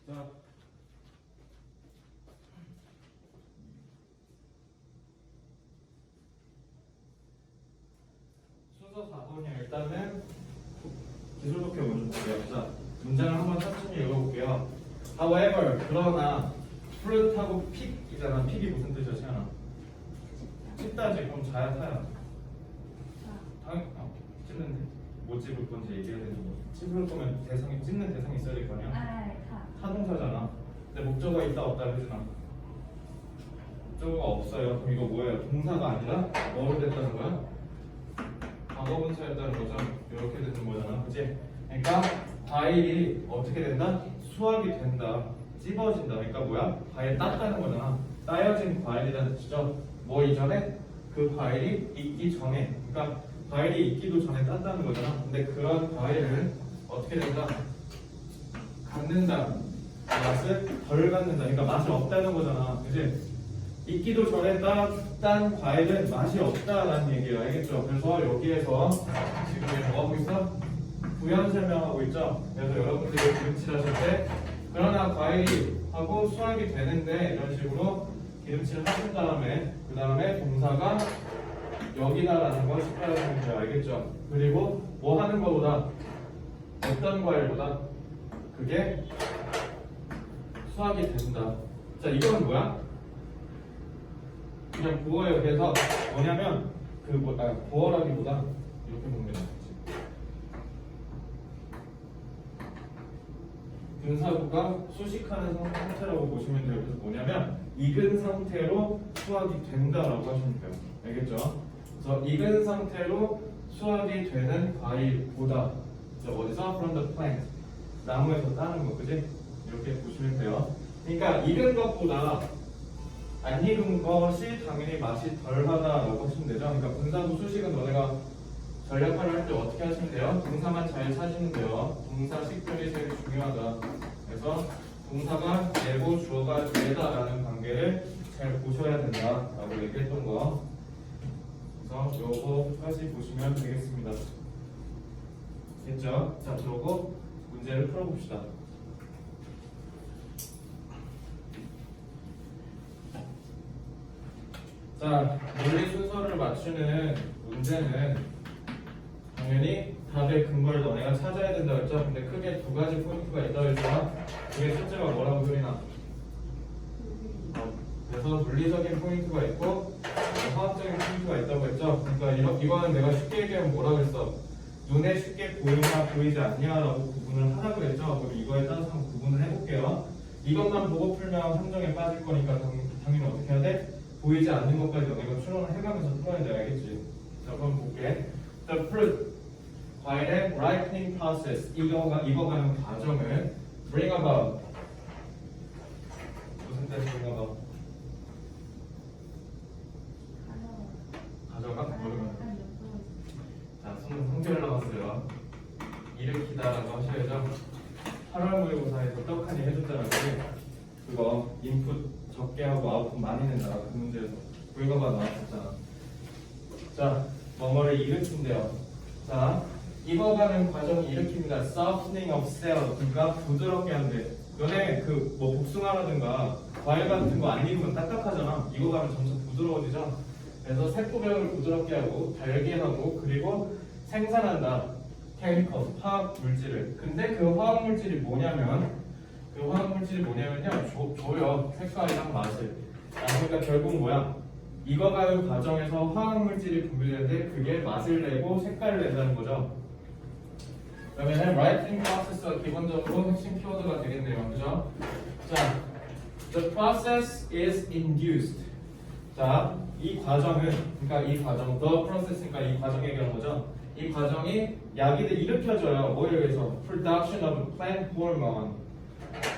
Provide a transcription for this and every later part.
자, 순서 4번이요. 일단은 기술 독해 먼저 볼게요. 자, 문장을 한번 천천히 읽어볼게요. However, 그러나 fruit하고 픽이잖아. 픽이 무슨 뜻이야, 시연아? 찝다지. 그럼 자야 타야? 찝는데 뭐 찝을 건지 얘기해야 되는 거. 찝을 거면 대상이 찝는 대상이 있어야 될 거 아니야? 타동사잖아. 근데 목적어가 있다 없다 해주나? 목적어가 없어요. 그럼 이거 뭐예요? 동사가 아니라 뭐로 됐다는 거야? 과거분사였다는 거죠. 이렇게 되는 거잖아, 그치? 그러니까 과일이 어떻게 된다? 수확이 된다, 찝어진다. 그러니까 뭐야? 과일 땄다는 거잖아. 따여진 과일이라는 뜻이죠. 뭐 이전에? 그 과일이 익기 전에. 그러니까 과일이 익기도 전에 땄다는 거잖아. 근데 그런 과일은 어떻게 된다? 갖는다. 맛을 덜 갖는다. 그러니까 맛이 없다는 거잖아, 그치? 익기도 전에 딴 과일은 맛이 없다라는 얘기예요. 알겠죠? 그래서 여기에서 지금 얘 뭐 하고 있어? 부연 설명하고 있죠? 그래서 여러분들이 기름칠 하실 때 그러나 과일이 하고 수확이 되는데 이런 식으로 기름칠을 하신 다음에 그 다음에 동사가 여기다라는 거 식혀주면 돼요. 알겠죠? 그리고 뭐 하는 거보다 어떤 과일보다 그게 수확이 된다. 자, 이건 뭐야? 그냥 부어예요. 그래서 뭐냐면 부어라기보다 이렇게 보면 되지. 분사구가 수식하는 상태라고 보시면 돼요. 그래서 뭐냐면 익은 상태로 수확이 된다라고 하시면 돼요. 알겠죠? 그래서 익은 상태로 수확이 되는 과일보다 어디서? From the plant. 나무에서 따는 거, 그지? 이렇게 보시면 돼요. 그러니까 익은 것보다 안 익은 것이 당연히 맛이 덜하다라고 하시면 되죠. 그러니까 분사구 수식은 너네가 전략화를 할 때 어떻게 하시면 돼요? 동사만 잘 찾으면 돼요. 동사 식별이 제일 중요하다. 그래서 동사가 내고 주어가 되다라는 관계를 잘 보셔야 된다라고 얘기했던 거. 그래서 요거까지 보시면 되겠습니다. 됐죠? 자, 그러고 문제를 풀어봅시다. 자, 논리 순서를 맞추는 문제는 당연히 답의 근거를 너네가 찾아야 된다고 했죠? 근데 크게 두 가지 포인트가 있다고 했죠? 그게 첫째가 뭐라고 소리나? 그래서 물리적인 포인트가 있고 화학적인 포인트가 있다고 했죠? 그러니까 이거는 내가 쉽게 얘기하면 뭐라고 했어? 눈에 쉽게 보이냐 보이지 않냐라고 구분을 하라고 했죠? 그럼 이거에 따라서 한번 구분을 해볼게요. 이것만 보고 풀면 함정에 빠질 거니까 당연히 어떻게 해야 돼? 보이지 않는 것까지 너네가 추론을 해가면서 풀어야 돼. 알겠지? 자, 그럼 볼게. The fruit, 과일의 ripening process, 익어가는 과정을 bring about. 무슨 뜻이 bring about? 가져가? 모르면. 자, 성질 남았어요. 일으키다라고 하셔야죠. 8월 모의고사에서 떡하니 해줬잖아. 그거 인풋 적게 하고 아웃풋 많이 낸다. 그 문제에서 불가가 나왔었잖아. 자, 뭐뭐를 일으킨대요. 자, 익어가는 과정이 일으킵니다. Softening of cell. 그러니까 부드럽게 한대. 너네 그 뭐 복숭아라든가 과일 같은 거 안 익으면 딱딱하잖아. 익어가면 점점 부드러워지죠. 그래서 세포벽을 부드럽게 하고 달게 하고 그리고 생산한다. 케미컬, 화학 물질을. 근데 그 화학 물질이 뭐냐면요. 줘요. 색깔이랑 맛을. 그러니까 결국 뭐야? 익어가는 과정에서 화학물질이 분비되는데 그게 맛을 내고 색깔을 낸다는 거죠. 그러면 ripening process가 기본적으로 핵심 키워드가 되겠네요. 그죠? 자, the process is induced. 자, 이 과정은, 그러니까 이 과정, the process니까 이 과정 얘기하는 거죠. 이 과정이 약이들 일으켜져요. 뭐에 의해서? Production of plant hormone.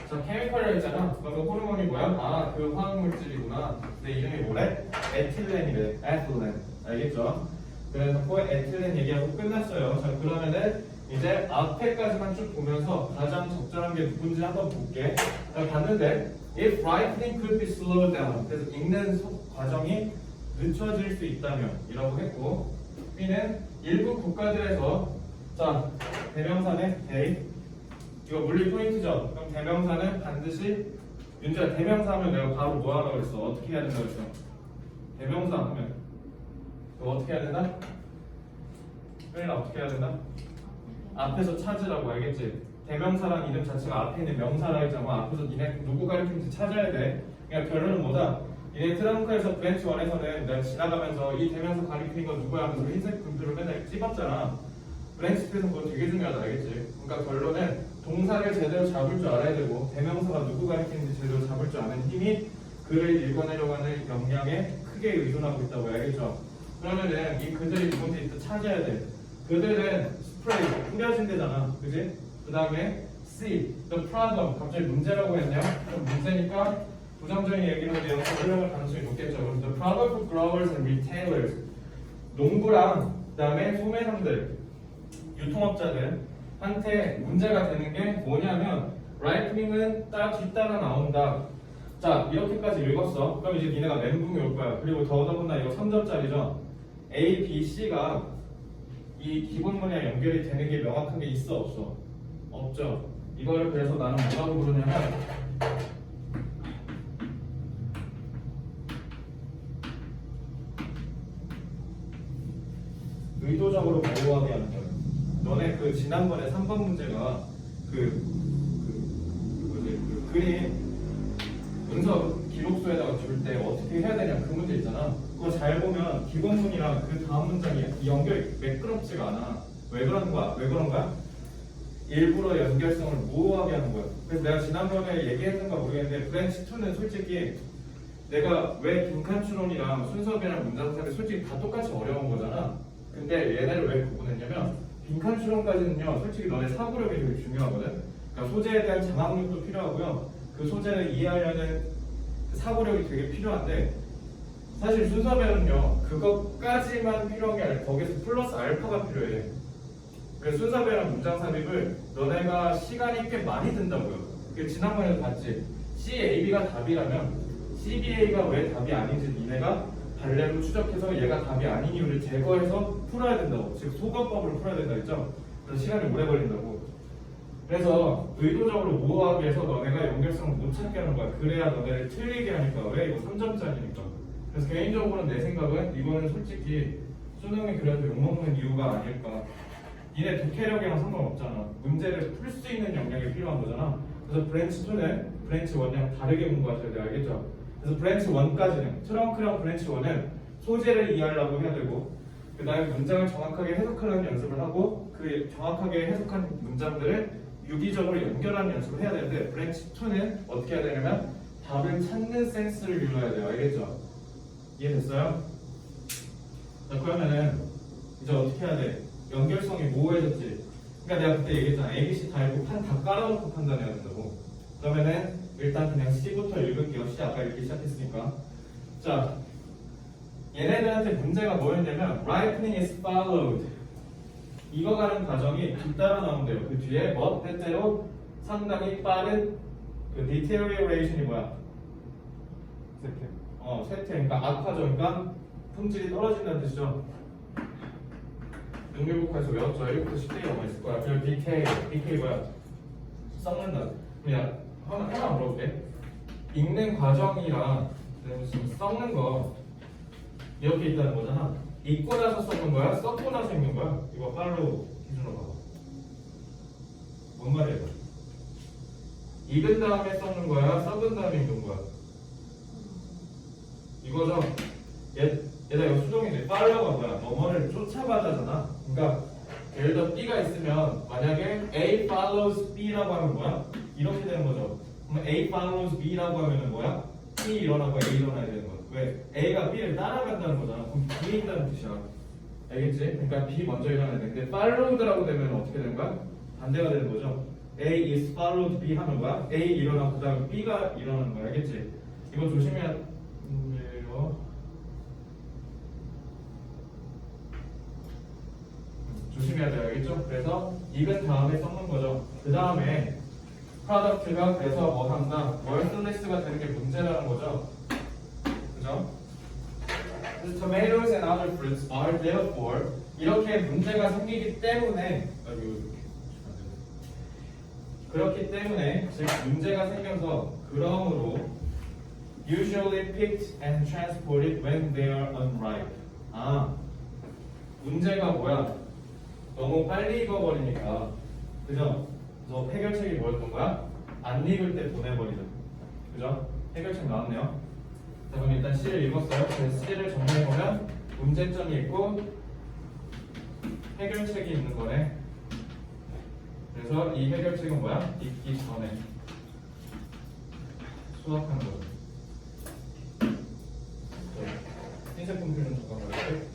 자, 케미컬이라고 했잖아. 그럼 그 호르몬이 뭐야? 아, 그 화학물질이구나. 근데 이름이 뭐래? 에틸렌이래. 에틸렌. 알겠죠? 그래서 그 에틸렌 얘기하고 끝났어요. 자, 그러면은 이제 앞에까지만 쭉 보면서 가장 적절한 게 누군지 한번 볼게. 자, 봤는데 If ripening could be slowed down. 그래서 읽는 과정이 늦춰질 수 있다면 이라고 했고 B는 일부 국가들에서 자, 대명사네. A 이거 물리 포인트죠. 그럼 대명사는 반드시 윤주야 대명사 하면 내가 바로 뭐 하라고 그랬어? 어떻게 해야 된다고 그랬어? 대명사 하면 이거 어떻게 해야 된다? 그러니까 어떻게 해야 된다? 앞에서 찾으라고 알겠지? 대명사란 이름 자체가 앞에 있는 명사라 했잖아. 앞에서 니네 누구 가리키는지 찾아야 돼. 그러니까 결론은 뭐다? 니네 트렁크에서 브랜치 1에서는 내가 지나가면서 이 대명사 가리키는 거 누구야 하면서 흰색 분표를 맨날 찝었잖아. 브랜치 2에서 그거 되게 중요하다 알겠지? 그러니까 결론은 동사를 제대로 잡을 줄 알아야 되고 대명사가 누구 가리키는지 제대로 잡을 줄 아는 힘이 글을 읽어내려고 하는 역량에 크게 의존하고 있다고 알겠죠? 그러면은 이 그들이 누군지 일단 찾아야 돼. 그들은 스프레이 뿌려진 데잖아, 그지? 그 다음에 C, the problem. 갑자기 문제라고 했냐? 그럼 문제니까 부정적인 얘기로 내용을 활용할 가능성이 높겠죠. 그럼 the problem for growers and retailers. 농부랑 그 다음에 소매상들, 유통업자들한테 문제가 되는 게 뭐냐면 ripening은 딱 뒤따라 나온다. 자, 이렇게까지 읽었어. 그럼 이제 니네가 멘붕이 올 거야. 그리고 더더군다나 이거 3점짜리죠. A, B, C가 이 기본문이랑 연결이 되는 게 명확한 게 있어 없어? 없죠. 이거를 그래서 나는 뭐라고 부르냐면 의도적으로 모호하게 하는 거예요. 너네 그 지난번에 3번 문제가 그 그림 문서 기록소에다가 줄 때 어떻게 해야 되냐 그 문제 있잖아. 그거 잘 보면 기본문이랑 그 다음 문장이 연결이 매끄럽지가 않아. 왜 그런 거야? 왜 그런 거야? 일부러 연결성을 모호하게 하는 거야. 그래서 내가 지난번에 얘기했는가 모르겠는데 브랜치 2는 솔직히 내가 왜 빈칸추론이랑 순서배랑 문장삽이 솔직히 다 똑같이 어려운 거잖아. 근데 얘네를 왜 구분했냐면 빈칸추론까지는요 솔직히 너네 사고력이 되게 중요하거든. 그러니까 소재에 대한 장악력도 필요하고요. 그 소재를 이해하려는 사고력이 되게 필요한데 사실 순서배는요 그것까지만 필요한 게 아니라 거기서 플러스 알파가 필요해. 그래서 순서배랑 문장 삽입을 너네가 시간이 꽤 많이 든다고요. 지난번에도 봤지. CAB가 답이라면 CBA가 왜 답이 아닌지 니네가 발레로 추적해서 얘가 답이 아닌 이유를 제거해서 풀어야 된다고. 즉 소거법으로 풀어야 된다 했죠. 그래서 시간이 오래 걸린다고. 그래서 의도적으로 모호하게 해서 너네가 연결성을 못 찾게 하는 거야. 그래야 너네를 틀리게 하니까. 왜? 이거 3점짜리니까. 그래서 개인적으로는 내 생각은 이거는 솔직히 수능에 그래도 욕먹는 이유가 아닐까. 니네 독해력이랑 상관없잖아. 문제를 풀 수 있는 역량이 필요한 거잖아. 그래서 브랜치 2는 브랜치 1이랑 다르게 공부하셔야 돼. 알겠죠? 그래서 브랜치 1까지는 트렁크랑 브랜치 1은 소재를 이해하려고 해야 되고 그 다음에 문장을 정확하게 해석하는 연습을 하고 그 정확하게 해석한 문장들을 유기적으로 연결하는 연습을 해야 되는데 브랜치 2는 어떻게 해야 되냐면 답을 찾는 센스를 길러야 돼요. 알겠죠? 이해됐어요? 자 그러면은 이제 어떻게 해야 돼? 연결성이 모호해졌지. 그러니까 내가 그때 얘기했잖아. ABC 다 읽고 판 다 깔아놓고 판단해야 된다고. 그러면은 일단 그냥 C부터 읽을게요. C 아까 읽기 시작했으니까. 자, 얘네들한테 문제가 뭐였냐면 ripening is followed. 익어가는 과정이 뒤따라 나온대요. 그 뒤에 뭐? 때때로 상당히 빠른 그 deterioration이 뭐야? 쇠퇴. 그러니까 악화죠. 그러니까 품질이 떨어진다는 뜻이죠. 능률국화에서 외웠죠. 1부터 10대가 뭐 있을 거야. 그리고 decay 뭐야? 썩는다. 그냥 하나 물어볼게. 읽는 과정이랑 지금 썩는 거 이렇게 있다는 거잖아. 읽고 나서 썩는 거야? 썩고 나서 읽는 거야? 이거 팔로 기준으로 봐봐. 뭔 말이야 이거? 익은 다음에 썩는 거야? 썩은 다음에 읽는 거야? 이거죠? 얘들아 이거 수동인데 팔로우가 뭐야? 뭐뭐를 쫓아가자잖아. 그러니까 예를 들어 B가 있으면 만약에 A follows B라고 하면 뭐야? 이렇게 되는 거죠. 그럼 A follows B라고 하면은 뭐야? B 일어나고 A 일어나야 되는 거야. 왜? A가 B를 따라간다는 거잖아. 그럼 B에 있다는 뜻이야. 알겠지? 그러니까 B 먼저 일어나야 돼. 근데 followed라고 되면 어떻게 되는 거야? 반대가 되는 거죠. A is followed B 하는 거야. A 일어나고 그 다음에 B가 일어나는 거야. 알겠지? 이거 조심해야 돼요. 조심해야 돼요. 알겠죠? 그래서 익은 다음에 썩는 거죠. 그 다음에 프로덕트가 그래서 뭐 한다? 월슬리스가 되는 게 문제라는 거죠. 그죠? The tomatoes and other fruits are therefore 이렇게 문제가 생기기 때문에 그렇기 때문에 즉 문제가 생겨서 그러므로 usually picked and transported when they are unripe. 아, 문제가 뭐야? 너무 빨리 익어버리니까, 그죠? 그래서 해결책이 뭐였던 거야? 안 익을 때 보내버리자. 그죠? 해결책 나왔네요. 자, 그럼 일단 C를 읽었어요. 그래서 C를 정리해보면 문제점이 있고 해결책이 있는 거네. 그래서 이 해결책은 뭐야? 익기 전에 수확하는 거죠. 흰색 분필 좀 잠깐 가볼게.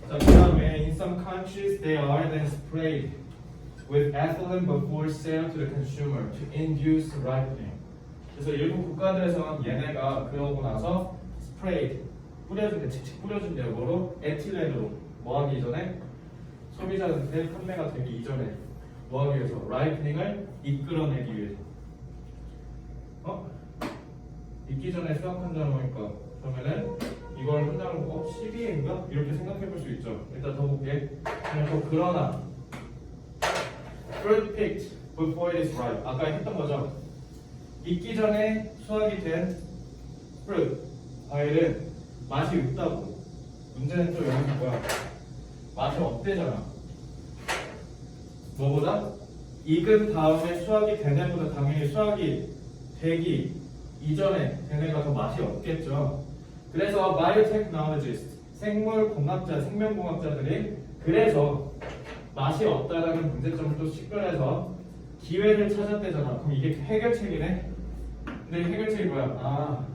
자, 그 다음에 in some countries they are then sprayed with ethylene before sale to the consumer to induce ripening. 그래서 일부 국가들에서는 얘네가 그러고 나서 sprayed 뿌려준대, 칙칙 뿌려준대. 뭐로? 에틸렌으로. 뭐하기 이전에? 소비자한테 판매가 되기 이전에 뭐하기 위해서? 라이프닝을 이끌어내기 위해서. 익기 전에 수확한다는 거니까 그러면은 이걸 한다는 거 12회인가? 이렇게 생각해 볼 수 있죠. 일단 더 볼게. 그러나 fruit picked before it is ripe. 아까 했던 거죠. 익기 전에 수확이 된 fruit, 과일은 맛이 없다고. 문제는 또 여기서 뭐야? 맛이 없대잖아. 뭐보다? 익은 다음에 수확이 된 애보다 당연히 수확이 되기 이전에 된 애가 더 맛이 없겠죠. 그래서 biotechnologists, 생물공학자, 생명공학자들이 그래서 맛이 없다라는 문제점을 또 식별해서 기회를 찾았대잖아. 그럼 이게 해결책이네? 근데 해결책이 뭐야? 아,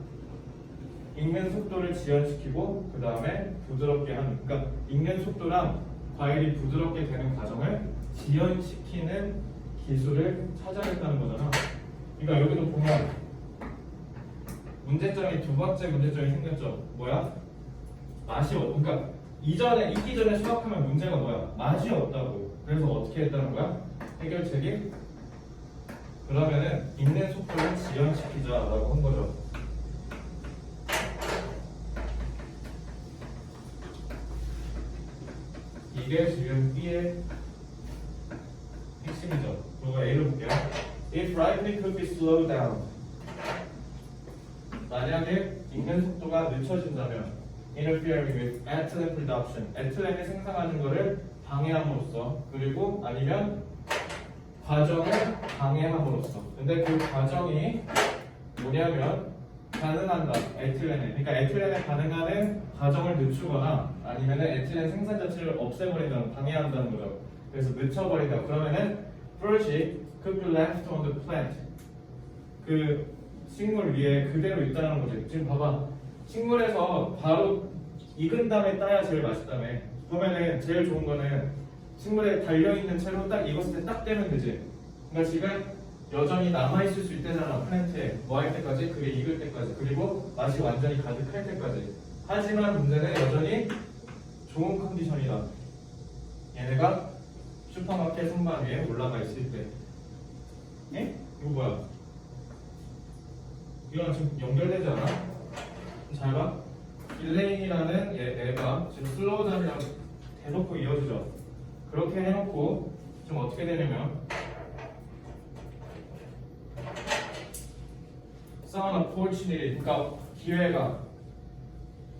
익는 속도를 지연시키고 그 다음에 부드럽게 하는, 그러니까 익는 속도랑 과일이 부드럽게 되는 과정을 지연시키는 기술을 찾아냈다는 거잖아. 그러니까 여기도 보면 문제점이 두 번째 문제점이 생겼죠. 뭐야? 맛이 그러니까 이전에 익기 전에 수확하면 문제가 뭐야? 맛이 없다고. 그래서 어떻게 했다는 거야? 해결책이 그러면은 익는 속도를 지연시키자라고 한 거죠. 이게 지금 B의 핵심이죠. 그리고 A를 볼게요. If ripening could be slowed down. 만약에 익는 속도가 늦춰진다면 interfering with ethylene production, 에틸렌을 생산하는 것을 방해함으로써, 그리고 아니면 과정을 방해함으로써. 근데 그 과정이 뭐냐면 가능한다. 에틸렌에, 그러니까 에틸렌에 반응하는 과정을 늦추거나 아니면 에틸렌 생산 자체를 없애버린다는, 방해한다는 거죠. 그래서 늦춰버린다. 그러면은 fruit could be left on the plant. 그 식물 위에 그대로 있다는 거지. 지금 봐봐. 식물에서 바로 익은 다음에 따야 제일 맛있다며. 그러면은 제일 좋은 거는 식물에 달려있는 채로 딱 익었을 때 딱 떼면 되지. 그러니까 지금 여전히 남아있을 수 있다잖아. 플랜트에 뭐 할 때까지? 그게 익을 때까지. 그리고 맛이 완전히 가득할 때까지. 하지만 문제는 여전히 좋은 컨디션이다. 얘네가 슈퍼마켓 선반 위에 올라가 있을 때. 예? 이거 뭐야? 이거랑 지금 연결되지 않아? 잘 봐. 일레인이라는 애가 지금 슬로우잠이랑 대놓고 이어지죠. 그렇게 해놓고 지금 어떻게 되냐면 some opportunity, 그러니까 기회가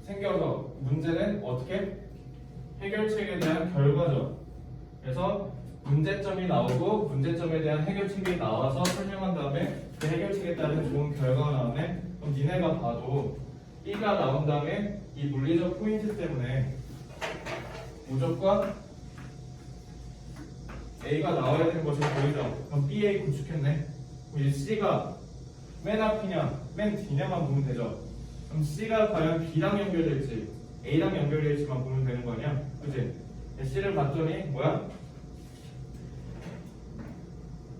생겨서 문제는 어떻게? 해결책에 대한 결과죠. 그래서 문제점이 나오고 문제점에 대한 해결책이 나와서 설명한 다음에 그 해결책에 따른 좋은 결과가 나오네. 그럼 니네가 봐도 B가 나온 다음에 이 물리적 포인트 때문에 무조건 A가 나와야 되는 것이 보이죠. 그럼 BA 구축했네. 그럼 이제 C가 맨 앞이냐 맨 뒤냐만 보면 되죠. 그럼 C가 과연 B랑 연결될지 A랑 연결될지만 보면 되는 거 아니야? 그치? C를 봤더니 뭐야?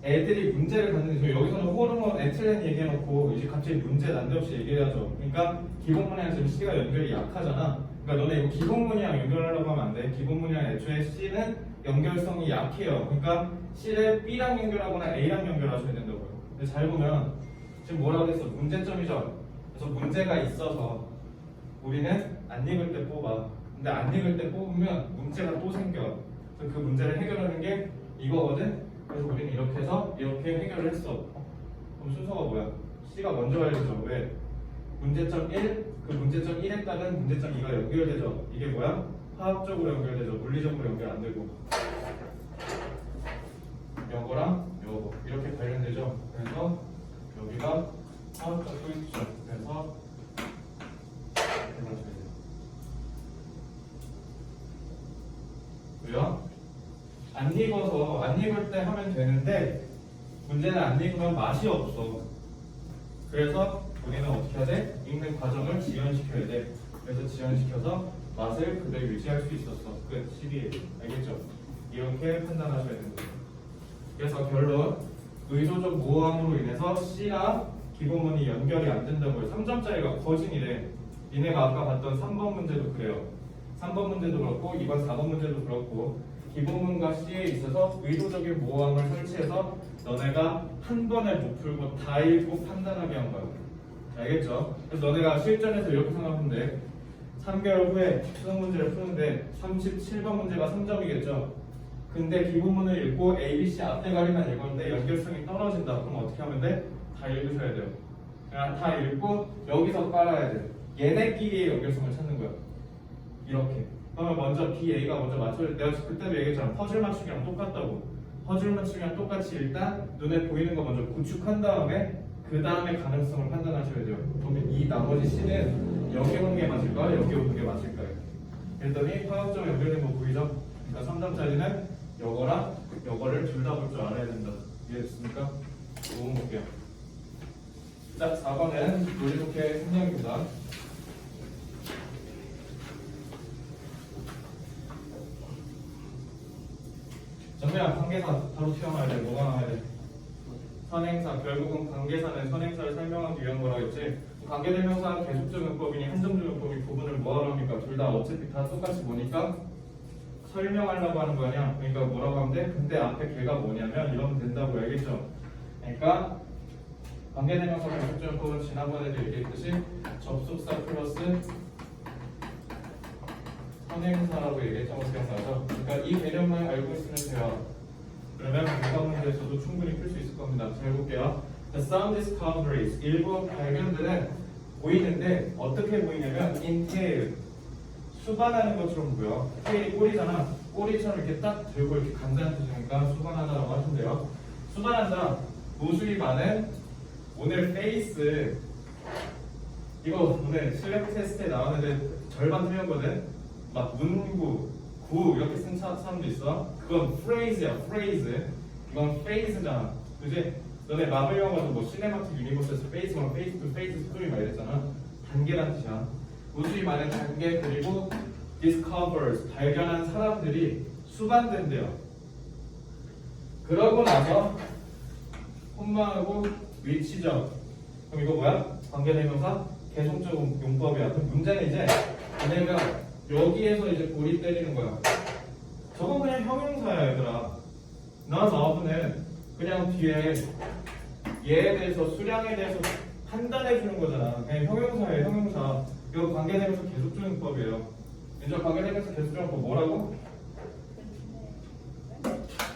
애들이 문제를 갖는데 저 여기서는 호르몬 에틸렌 얘기해놓고 이제 갑자기 문제 난데없이 얘기해야죠. 그러니까 기본문이랑 지금 C가 연결이 약하잖아. 그러니까 너네 이거 기본문이랑 연결하려고 하면 안 돼. 기본문이랑 애초에 C는 연결성이 약해요. 그러니까 C를 B랑 연결하거나 A랑 연결하셔야 된다고요. 근데 잘 보면 지금 뭐라고 했어? 문제점이죠. 그래서 문제가 있어서 우리는 안 읽을 때 뽑아. 근데 안 읽을 때 뽑으면 문제가 또 생겨. 그래서 그 문제를 해결하는 게 이거거든. 그래서 우리는 이렇게 해서 이렇게 해결을 했어. 그럼 순서가 뭐야? C가 먼저 와야 되죠. 왜? 문제점 1, 그 문제점 1에 따른 문제점 2가 연결되죠. 이게 뭐야? 화학적으로 연결되죠. 물리적으로 연결 안 되고. 요거랑 요거 이렇게 관련되죠. 그래서 여기가 화학적 소유점. 그래서 이렇게 맞춰야 돼요. 왜요? 안 익어서 안 익을 때 하면 되는데 문제는 안 익으면 맛이 없어. 그래서 우리는 어떻게 해야 돼? 읽는 과정을 지연시켜야 돼. 그래서 지연시켜서 맛을 그대로 유지할 수 있었어. 끝. 12. 알겠죠? 이렇게 판단하셔야 되는 거예요. 그래서 결론 의도적 모호함으로 인해서 C랑 기본문이 연결이 안 된다고요. 3점짜리가 거진이래. 니네가 아까 봤던 3번 문제도 그래요. 3번 문제도 그렇고 이번 4번 문제도 그렇고 기본문과 C에 있어서 의도적인 모호함을 설치해서 너네가 한 번에 못 풀고 다 읽고 판단하게 한 거야. 알겠죠? 그래서 너네가 실전에서 이렇게 생각하면 돼. 3개월 후에 수능 문제를 푸는데 37번 문제가 3점이겠죠? 근데 기본문을 읽고 A, B, C 앞대가리만 읽었는데 연결성이 떨어진다. 그럼 어떻게 하면 돼? 다 읽으셔야 돼요. 그냥 다 읽고 여기서 깔아야 돼. 얘네끼리의 연결성을 찾는 거야. 이렇게. 그러면 먼저 B, A가 먼저 맞춰줄 때 내가 그때도 얘기했잖아. 퍼즐 맞추기랑 똑같다고. 퍼즐 맞추기랑 똑같이 일단 눈에 보이는 거 먼저 구축한 다음에 그 다음에 가능성을 판단하셔야 돼요. 그러면 이 나머지 C는 여기 오는 게 맞을까? 여기 오는 게 맞을까요? 그랬더니 화학적 연결된 거 보이죠? 그러니까 3점짜리는 요거랑 요거를 둘 다 볼 줄 알아야 된다. 이해됐습니까? 5번 볼게요. 자, 4번은 논리독해 생략입니다. 정리야, 관계사 바로 튀어나와야 돼. 뭐가 나와야 돼? 선행사. 결국은 관계사는 선행사를 설명하기 위한 거라 했지. 관계대명사 계속적 용법이니 한정적 용법이 구분을 뭐하러 합니까? 둘 다 어차피 다 똑같이 보니까 설명하려고 하는 거 아니야. 그러니까 뭐라고 하면 돼? 근데 앞에 걔가 뭐냐면 이러면 된다고. 알겠죠? 그러니까 관계대명사 계속적 용법은 지난번에도 얘기했듯이 접속사 플러스 선행사라고 얘기했던 거 기억나죠? 그러니까 이 개념만 알고 있으면 돼요. 그러면 문법 문제에서도 충분히 풀 수 있을 겁니다. 잘 볼게요. The sound discoveries. 일부 발견들은 보이는데 어떻게 보이냐면 in tail. 수반하는 것처럼 보여. tail이 꼬리잖아. 꼬리처럼 이렇게 딱 들고 이렇게 간다는 뜻이니까 수반하다라고 하시면 돼요. 수반한다. 무수히 많은 오늘 face. 이거 오늘 실력 테스트에 나왔는데 절반 틀렸거든. 막 문구, 구 이렇게 쓴 사람도 있어. 그건 phrase야, phrase. 이건 phase잖아. 그지? 너네 마블 영화도 뭐 시네마틱 유니버스에서 phase 1, phase 2, phase 3 막 이랬잖아. 단계란 뜻이야. 무수히 많은 단계 그리고 discovers, 발견한 사람들이 수반된대요. 그러고 나서 혼마하고 위치적. 그럼 이거 뭐야? 관계대명사 계속적 용법이야. 그럼 문제는 이제 얘네가 여기에서 이제 고리 때리는 거야. 저건 그냥 형용사야, 얘들아. 나는 그냥 뒤에 얘에 대해서 수량에 대해서 판단해 주는 거잖아. 그냥 형용사예요, 형용사. 이거 관계대명사 계속적 용법이에요. 이제 관계대명사 계속적 용법 뭐라고?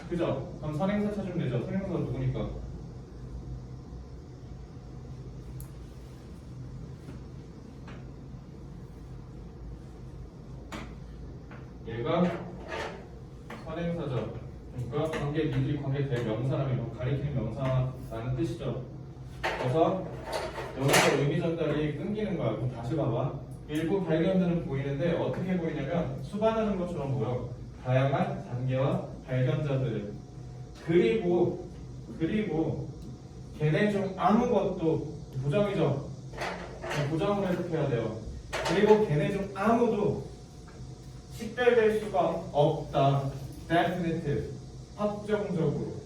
그죠? 그럼 선행사 찾으면 되죠. 선행사 누구니까? 얘가 선행사죠. 그러니까 관계 니들이 관계 될 명사라면 가리키는 명사라는 뜻이죠. 그래서 여기서 의미 전달이 끊기는 거야. 그럼 다시 봐봐. 일부 발견들은 보이는데 어떻게 보이냐면 수반하는 것처럼 보여. 다양한 단계와 발견자들을. 그리고 걔네 중 아무것도 부정이죠. 부정을 해석해야 돼요. 그리고 걔네 중 아무도 식별될 수가 없다. definitive. 확정적으로.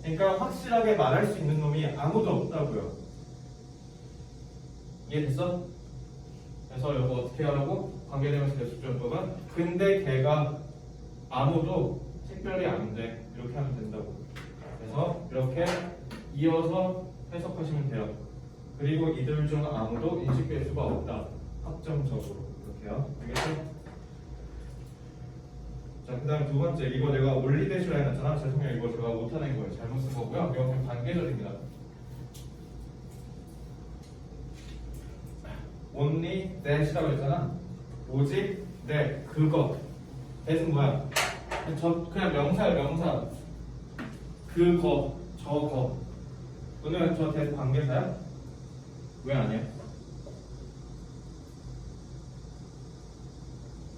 그러니까 확실하게 말할 수 있는 놈이 아무도 없다고요. 이해됐어? 그래서 이거 어떻게 하라고? 관계대명사 대수조연법은 근데 걔가 아무도 특별히 안 돼. 이렇게 하면 된다고. 그래서 이렇게 이어서 해석하시면 돼요. 그리고 이들 중 아무도 인식될 수가 없다. 확정적으로. 이렇게요. 알겠죠? 자, 그 다음 두 번째. 이거 내가 올리대시라 해놨잖아. 죄송해요. 이거 제가 못하는 거예요. 잘못 쓴 거고요. 이거 그냥 관계절입니다. only that이라고 했잖아. 오직 that 그거. that은 뭐야? 그냥 명사야 명사. 그거 저거. 오늘 저 that 관계사야? 왜 아니야?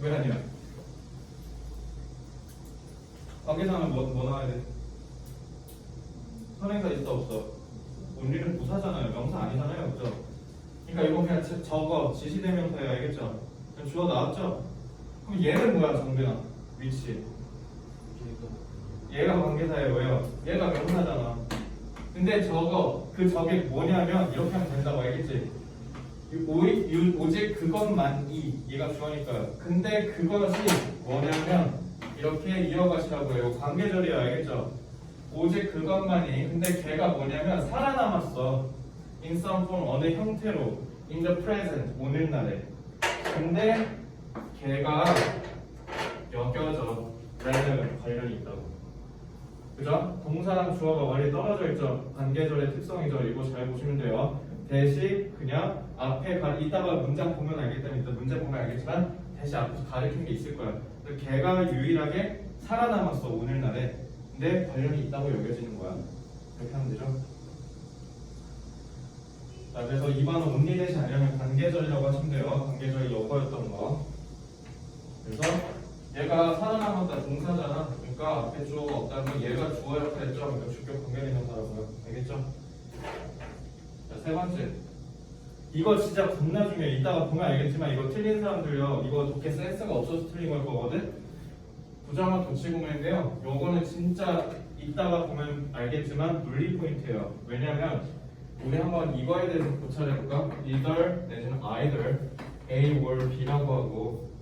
왜 아니야? 관계사는 뭐 나와야 돼? 선행사 있어 없어? only는 부사잖아요. 명사 아니잖아요. 그죠? 그러니까 이거 그냥 저거 지시대명사예요. 알겠죠? 그냥 주어 나왔죠? 그럼 얘는 뭐야 정빈아? 위치 얘가 관계사예요. 왜요? 얘가 명사잖아. 근데 저게 뭐냐면 이렇게 하면 된다고 알겠지? 오직 그것만이 얘가 주어니까요. 근데 그것이 뭐냐면 이렇게 이어가시라고 해요. 관계절이야. 알겠죠? 오직 그것만이. 근데 걔가 뭐냐면 살아남았어. in some form 어느 형태로 in the present 오늘날에. 근데 걔가 여겨져. 라는 관련이 있다고. 그죠? 동사랑 주어가 멀리 떨어져 있죠. 관계절의 특성이죠. 이거 잘 보시면 돼요. 대신 그냥 앞에 이따가 문장 보면 알기 때문에 일단 문장 보면 알겠지만 대신 앞에서 가리킨 게 있을 거야. 걔가 유일하게 살아남았어 오늘날에. 근데 관련이 있다고 여겨지는 거야. 이렇게 하면 되죠. 자, 그래서 2번은 only 대신 아니면 관계절이라고 하시면 돼요. 관계절이 여거였던 거. 그래서 얘가 살아남았다 동사잖아. 그러니까 앞에 주어가 없다는 건 얘가 주어 역할 했죠. 그러니까 주격 관계대명사라고요. 알겠죠? 자, 세 번째. 이거 진짜 겁나 중요해. 이따가 보면 알겠지만 이거 틀린 사람들요. 이거 좋게 센스가 없어서 틀린 걸 거거든. 부정한 도치구문인데요. 요거는 진짜 이따가 보면 알겠지만 논리 포인트예요. 왜냐면 우리 한번 이거에 대해서 고찰해볼까? either 내지는 either A or B라고 하고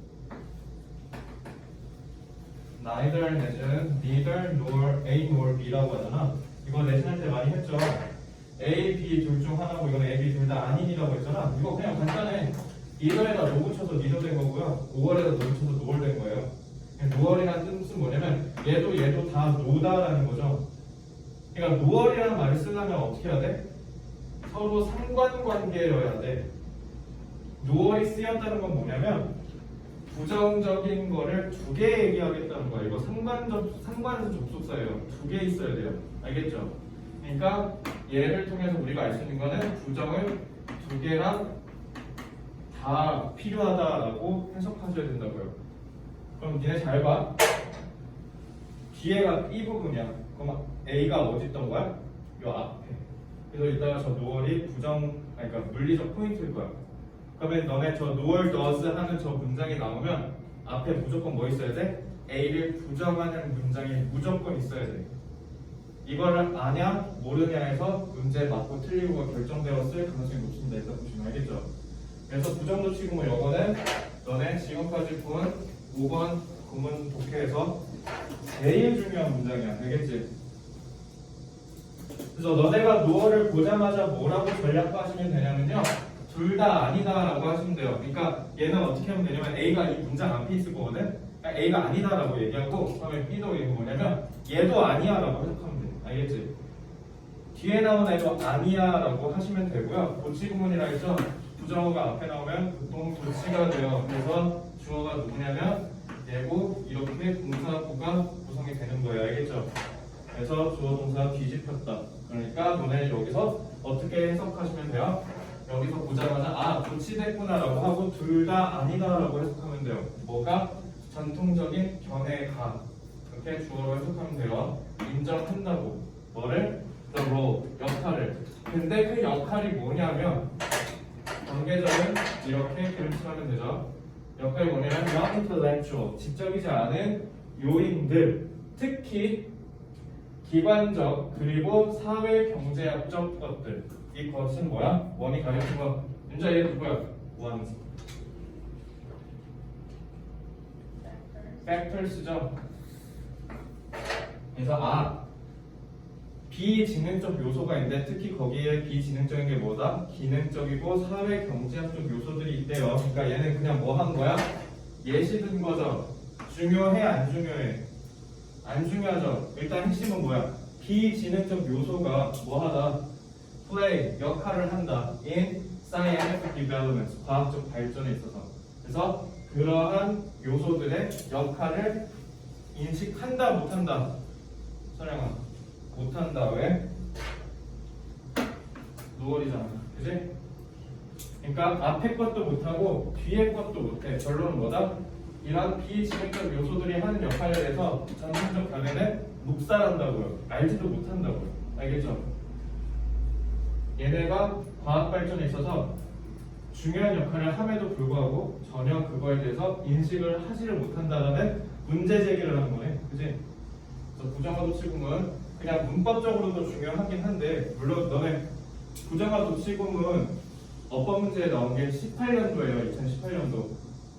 neither 내지는 neither nor A nor B라고 하잖아. 이거 내신할 때 많이 했죠. A, B 둘 중 하나고 이건 A, B 둘 다 아닌이라고 했잖아. 이거 그냥 간단해. either에다 no 붙여서 neither 된 거고요. or에다 no 붙여서 nor 된 거예요. no얼이라는 뜻은 뭐냐면 얘도 다 no다라는 거죠. 그러니까 no얼이라는 말을 쓰려면 어떻게 해야 돼? 서로 상관관계여야 돼. no얼이 쓰였다는 건 뭐냐면 부정적인 거를 두 개 얘기하겠다는 거야. 이거 상관에서 접속사예요. 두 개 있어야 돼요. 알겠죠? 그러니까 얘를 통해서 우리가 알 수 있는 거는 부정을 두 개랑 다 필요하다라고 해석하셔야 된다고요. 그럼 니네 잘 봐. 뒤에가 이 부분이야. 그럼 A가 어디 있던 거야? 요 앞에. 그래서 이따가 저 노얼이 그러니까 물리적 포인트일 거야. 그러면 너네 저 노얼 does 하는 저 문장이 나오면 앞에 무조건 뭐 있어야 돼? A를 부정하는 문장이 무조건 있어야 돼. 이거를 아냐 모르냐에서 문제 맞고 틀리고가 결정되었을 가능성이 높습니다. 일단 보시면 알겠죠? 그래서 부정도치구문 요거는 너네 지금까지 본 5번 구문 독해에서 제일 중요한 문장이야. 알겠지? 그래서 너네가 노어를 보자마자 뭐라고 전략화하시면 되냐면요. 둘 다 아니다라고 하시면 돼요. 그러니까 얘는 어떻게 하면 되냐면 A가 이 문장 앞에 있을 거거든. 그러니까 A가 아니다라고 얘기하고 그다음에 B도 얘기 뭐냐면 얘도 아니야라고 해석하면 돼. 알겠지? 뒤에 나온 애도 아니야라고 하시면 되고요. 도치구문이라 했죠. 부정어가 앞에 나오면 보통 도치가 돼요. 그래서 주어가 누구냐면 얘고 이렇게 동사구가 구성이 되는 거예요. 알겠죠? 그래서 주어 동사 뒤집혔다. 그러니까 너네 여기서 어떻게 해석하시면 돼요? 여기서 보자마자 도치됐구나라고 하고 둘 다 아니다라고 해석하면 돼요. 뭐가? 전통적인 견해가 이렇게 주어로 해석하면 돼요. 인정한다고. 뭐를? The role, 역할을. 근데 그 역할이 뭐냐면 관계절은 이렇게 그림칠하면 되죠. 역할이 뭐냐면 non-intellectual, 지적이지 않은 요인들, 특히 기관적 그리고 사회 경제학적 것들. 이 것은 뭐야? 원이 가리킨 거. 윤자 얘 누구야? 원. factors죠. 그래서 비지능적 요소가 있는데 특히 거기에 비지능적인 게 뭐다? 기능적이고 사회 경제학적 요소들이 있대요. 그러니까 얘는 그냥 뭐 한 거야? 예시 든 거죠. 중요해 안 중요해? 안 중요하죠. 일단 핵심은 뭐야? 비지능적 요소가 뭐하다? play 역할을 한다. in scientific development 과학적 발전에 있어서. 그래서 그러한 요소들의 역할을 인식한다 못한다? 선영아 못한다. 왜? 노월이잖아. 그지? 그러니까 앞에 것도 못하고 뒤에 것도 못해. 결론은 뭐다? 이런 비지능적 요소들이 하는 역할에 대해서 전통적 견해는 묵살한다고요. 알지도 못한다고요. 알겠죠? 얘네가 과학 발전에 있어서 중요한 역할을 함에도 불구하고 전혀 그거에 대해서 인식을 하지를 못한다는 문제 제기를 하는 거네. 그지? 그래서 부정화 도치금은 그냥 문법적으로도 중요하긴 한데 물론 너네 부정화 도치금은 어법 문제에 나온 게 18년도예요. 2018년도.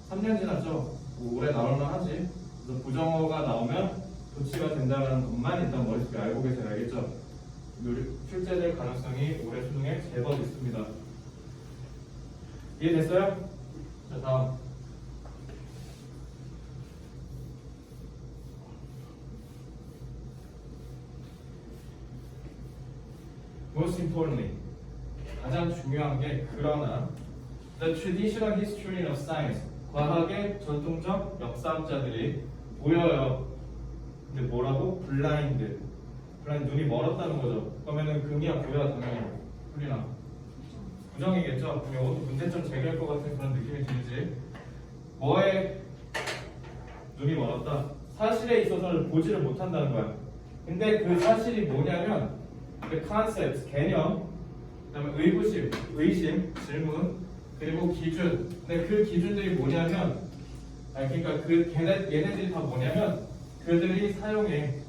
3년 지났죠? 뭐 올해 나올만 하지. 그래서 부정어가 나오면 도치가 된다는 것만 일단 머릿속에 알고 계세요. 알겠죠? 출제될 가능성이 올해 수능에 제법 있습니다. 이해됐어요? 자, 다음. Most importantly, 가장 중요한 게 그러나 the traditional history of science, 과학의 전통적 역사학자들이 보여요. 근데 뭐라고? 블라인드. 눈이 멀었다는 거죠. 그러면은 금이야 보여야 당연히 풀리나 부정이겠죠. 그럼 이것도 문제점 제기할 것 같은 그런 느낌이 들지. 뭐에 눈이 멀었다? 사실에 있어서는 보지를 못한다는 거야. 근데 그 사실이 뭐냐면 그 컨셉트, 개념, 그다음에 의심, 질문, 그리고 기준. 근데 그 기준들이 뭐냐면, 그러니까 그 얘네들이 다 뭐냐면 그들이 사용해.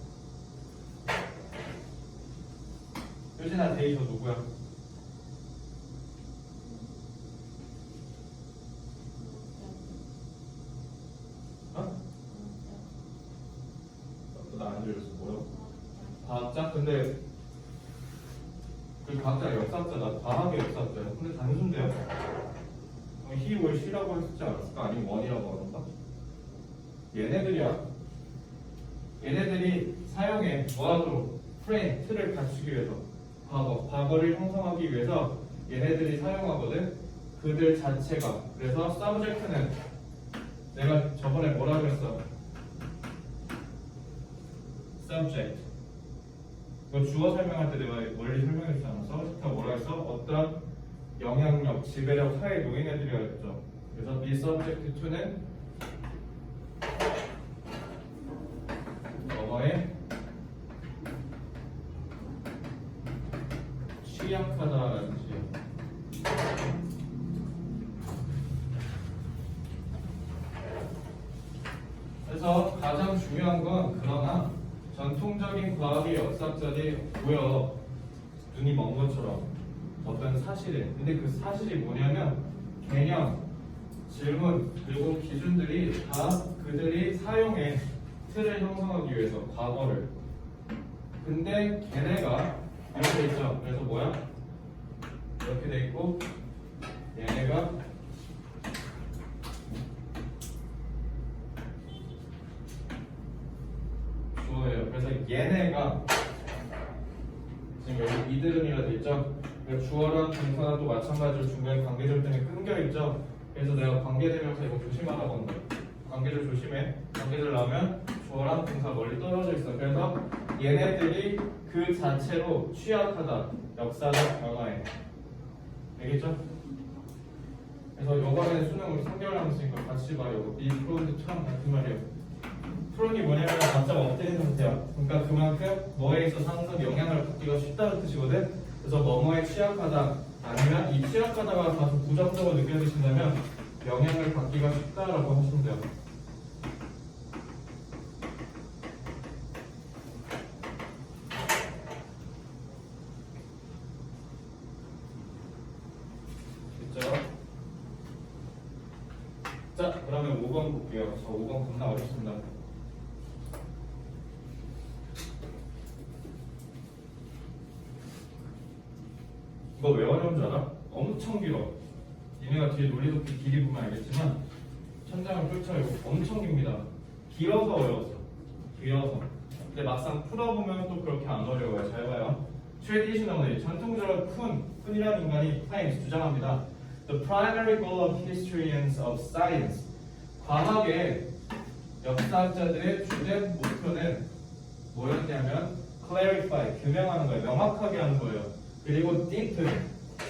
효진아 데이터 누구야? 어? 나 안 들렸어. 뭐라고? 과학자? 근데 그 과학자 역사학자다. 과학의 역사학자야. 근데 단순데요? he or she라고 했지 않았을까? 아니면 one이라고 하던가? 얘네들이야. 얘네들이 사용해. 뭐하도록? 프레임, 틀을 갖추기 위해서. 과거를 형성하기 위해서 얘네들이 사용하거든. 그들 자체가. 그래서 subject는 내가 저번에 뭐라 그랬어? subject. 이거 주어 설명할 때 내가 원리 설명했지 않았어? subject가 뭐라 했어? 어떤 영향력, 지배력 사이에 놓인 애들이라 했죠. 그래서 be subject to는 뭐뭐에 취약하다라는 뜻이에요. 그래서 가장 중요한 건 그러나 전통적인 과학의 역사학자들이 보여 눈이 먼 것처럼 어떤 사실을. 근데 그 사실이 뭐냐면 개념, 질문, 그리고 기준들이 다 그들이 사용해 틀을 형성하기 위해서 과거를. 근데 걔네가 이렇게 있죠. 그래서 뭐야? 이렇게 돼 있고 얘네가 주어예요. 그래서 얘네가 지금 여기 이들은이라 돼 있죠. 그러니까 주어랑 동사나 또 마찬가지로 중간에 관계절 때문에 끊겨 있죠. 그래서 내가 관계대명사 이거 조심하라고 한다. 관계절 조심해. 관계절 나오면 주어랑 동사 멀리 떨어져 있어. 그래서 얘네들이 그 자체로 취약하다. 역사적 변화에. 알겠죠? 그래서 요번에 수능 우리 3개월 남았으니까 같이 봐. 요거 이 프론트처럼 같은 말이에요. 프론이 뭐냐면 각자가 엎드린 상태야. 그러니까 그만큼 뭐에 있어서 항상 영향을 받기가 쉽다는 뜻이거든. 그래서 뭐뭐에 취약하다 아니면 이 취약하다가 다소 부정적으로 느껴지신다면 영향을 받기가 쉽다라고 하시면 돼요. 자, 그러면 5번 볼게요. 저 5번 겁나 어렵습니다. 이거 왜 어려운 줄 알아? 엄청 길어. 니네가 뒤에 논리독기 길이 보면 알겠지만 천장을 펼쳐 이거 엄청 깁니다. 길어서 어려웠어. 길어서. 근데 막상 풀어보면 또 그렇게 안 어려워요. 잘 봐요. traditionally 전통적으로 쿤이라는 인간이 claims 주장합니다. The primary goal of historians of science 과학의 역사학자들의 주된 목표는 뭐였냐면 clarify 규명하는 거예요. 명확하게 하는 거예요. 그리고 deepen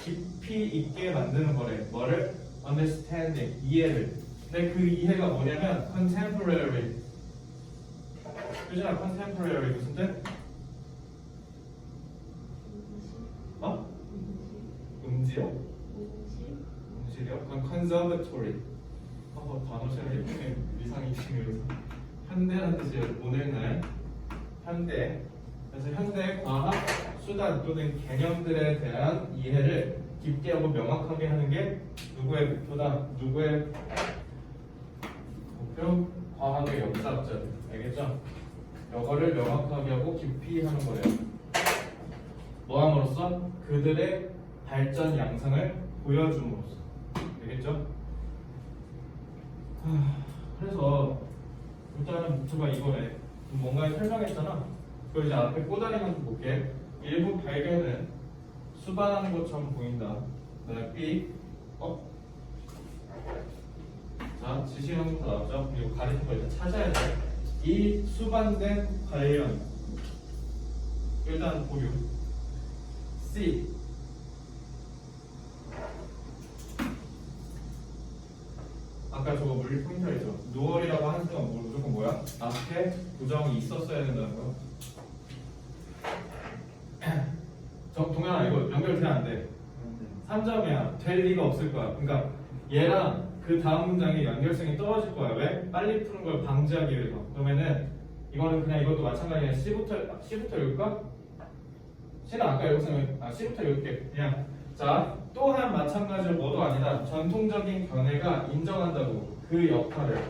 깊이 있게 만드는 거래. 뭐를? understanding 이해를. 근데 그 이해가 뭐냐면 contemporary. 그잖아 contemporary 무슨 뜻? 어? 음지요? 음질이요? 그건 conservatory. 단어 제가 예쁘게 위상이 지금 현대라는 뜻이에요. 오늘날 현대. 그래서 현대 과학 수단 또는 개념들에 대한 이해를 깊게 하고 명확하게 하는 게 누구의 목표다? 누구의 목표? 과학의 역사학자들. 알겠죠? 이거를 명확하게 하고 깊이 하는 거예요. 뭐함으로써? 그들의 발전 양상을 보여줌으로써. 알겠죠? 그래서 일단은 목표가 이거래. 뭔가 설명했잖아. 그리고 이제 앞에 꼬다리만 좀 볼게. 일부 발견은 수반하는 것처럼 보인다. 그다음에 B. 자, 지시형부터 나왔죠? 그리고 가리킨 거 일단 찾아야 돼. 이 수반된 관련 일단 보류. C. 아까 저거 물리 포인터이죠. 누월이라고 하는 순간 무조건 뭐야? 앞에 부정이 있었어야 된다는 거. 동현아 이거 연결돼 안 돼? 3점이야. 될 리가 없을 거야. 그러니까 얘랑 그 다음 문장의 연결성이 떨어질 거야. 왜? 빨리 푸는 걸 방지하기 위해서. 그러면은 이거는 그냥 이것도 마찬가지야. C부터 읽을까? C는 아까 읽었으면 C부터 읽을게. 그냥 자 또한 마찬가지로 뭐도 아니다. 전통적인 견해가 인정한다고 그 역할을.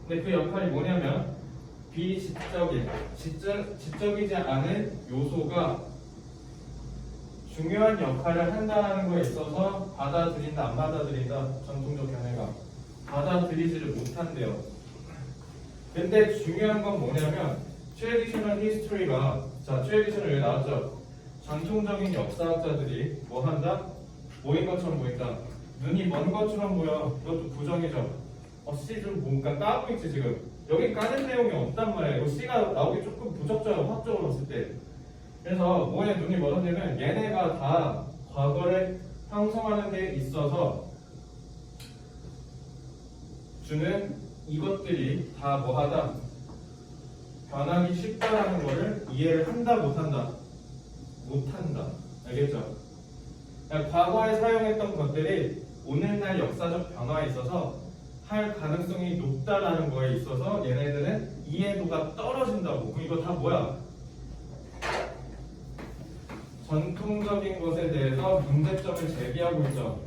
근데 그 역할이 뭐냐면 비지적인, 지적이지 않은 요소가 중요한 역할을 한다는 거에 있어서 받아들인다, 안 받아들인다. 전통적 견해가 받아들이지를 못한대요. 근데 중요한 건 뭐냐면 traditional history가 자 traditional 여기 나왔죠. 전통적인 역사학자들이 뭐 한다? 뭐인 것처럼 보인다. 눈이 먼 것처럼 보여. 이것도 부정이죠. C 좀 뭔가 까고 있지 지금. 여기 까는 내용이 없단 말이야. 이거 C가 나오기 조금 부적절하고 화학적으로 봤을 때. 그래서 뭐에 눈이 멀어지면 얘네가 다 과거를 형성하는 데 있어서 주는 이것들이 다 뭐하다? 변하기 쉽다라는 거를 이해를 한다 못한다? 못한다. 알겠죠? 그러니까 과거에 사용했던 것들이 오늘날 역사적 변화에 있어서 할 가능성이 높다라는 거에 있어서 얘네들은 이해도가 떨어진다고. 그럼 이거 다 뭐야? 전통적인 것에 대해서 문제점을 제기하고 있죠.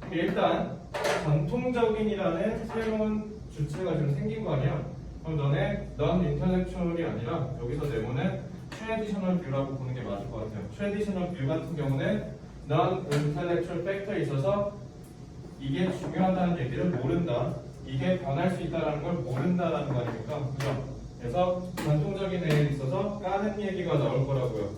일단 전통적인이라는 새로운 주체가 지금 생긴 거 아니야? 그럼 너네 non-intellectual이 아니라 여기서 네모는 traditional view라고 보는 게 맞을 것 같아요. traditional view 같은 경우는 non-intellectual factor에 있어서 이게 중요하다는 얘기를 모른다. 이게 변할 수 있다는 걸 모른다라는 거 아닙니까? 그죠? 그래서 전통적인 애에 있어서 까는 얘기가 나올 거라고요.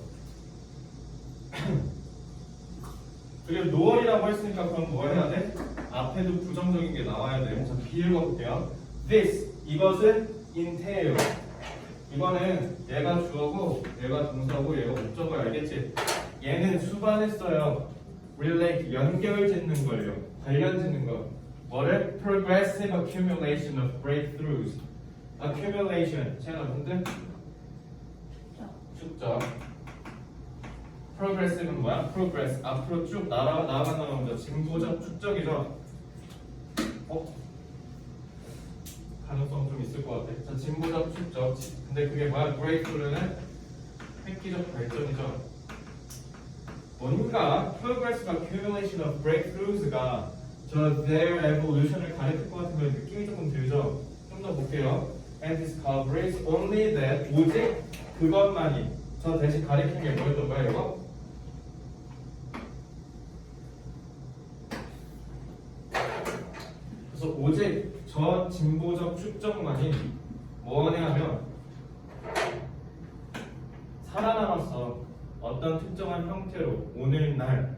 그리고 노월이라고 했으니까 그럼 뭐 해야 돼? 앞에도 부정적인 게 나와야 돼요. 자, B 읽어볼게요. This, 이것은 entail. 이거는 얘가 주어고 얘가 동사고 얘가 목적을 알겠지? 얘는 수반했어요. relate, 연결 짓는 거예요. 관련 짓는 거. 뭐를? progressive accumulation of breakthroughs. accumulation, 제가 무슨 뜻? 축적. progressive는 뭐야? progress, 앞으로 쭉 나아간다는 거죠. 진보적 축적이죠. 가능성 좀 있을 것 같아. 자, 진보적 축적. 근데 그게 뭐야? breakthrough는 획기적 발전이죠. 뭔가 progressive accumulation of breakthroughs가 저 their evolution을 가리킬 것 같은 거 느낌이 조금 들죠? 좀 더 볼게요. And discoveries only that 오직 그것만이 저 대신 가리킨 게 뭐였던 거야 이거? 그래서 오직 저 진보적 축적만이 뭐냐면 살아남았어. 어떤 특정한 형태로 오늘날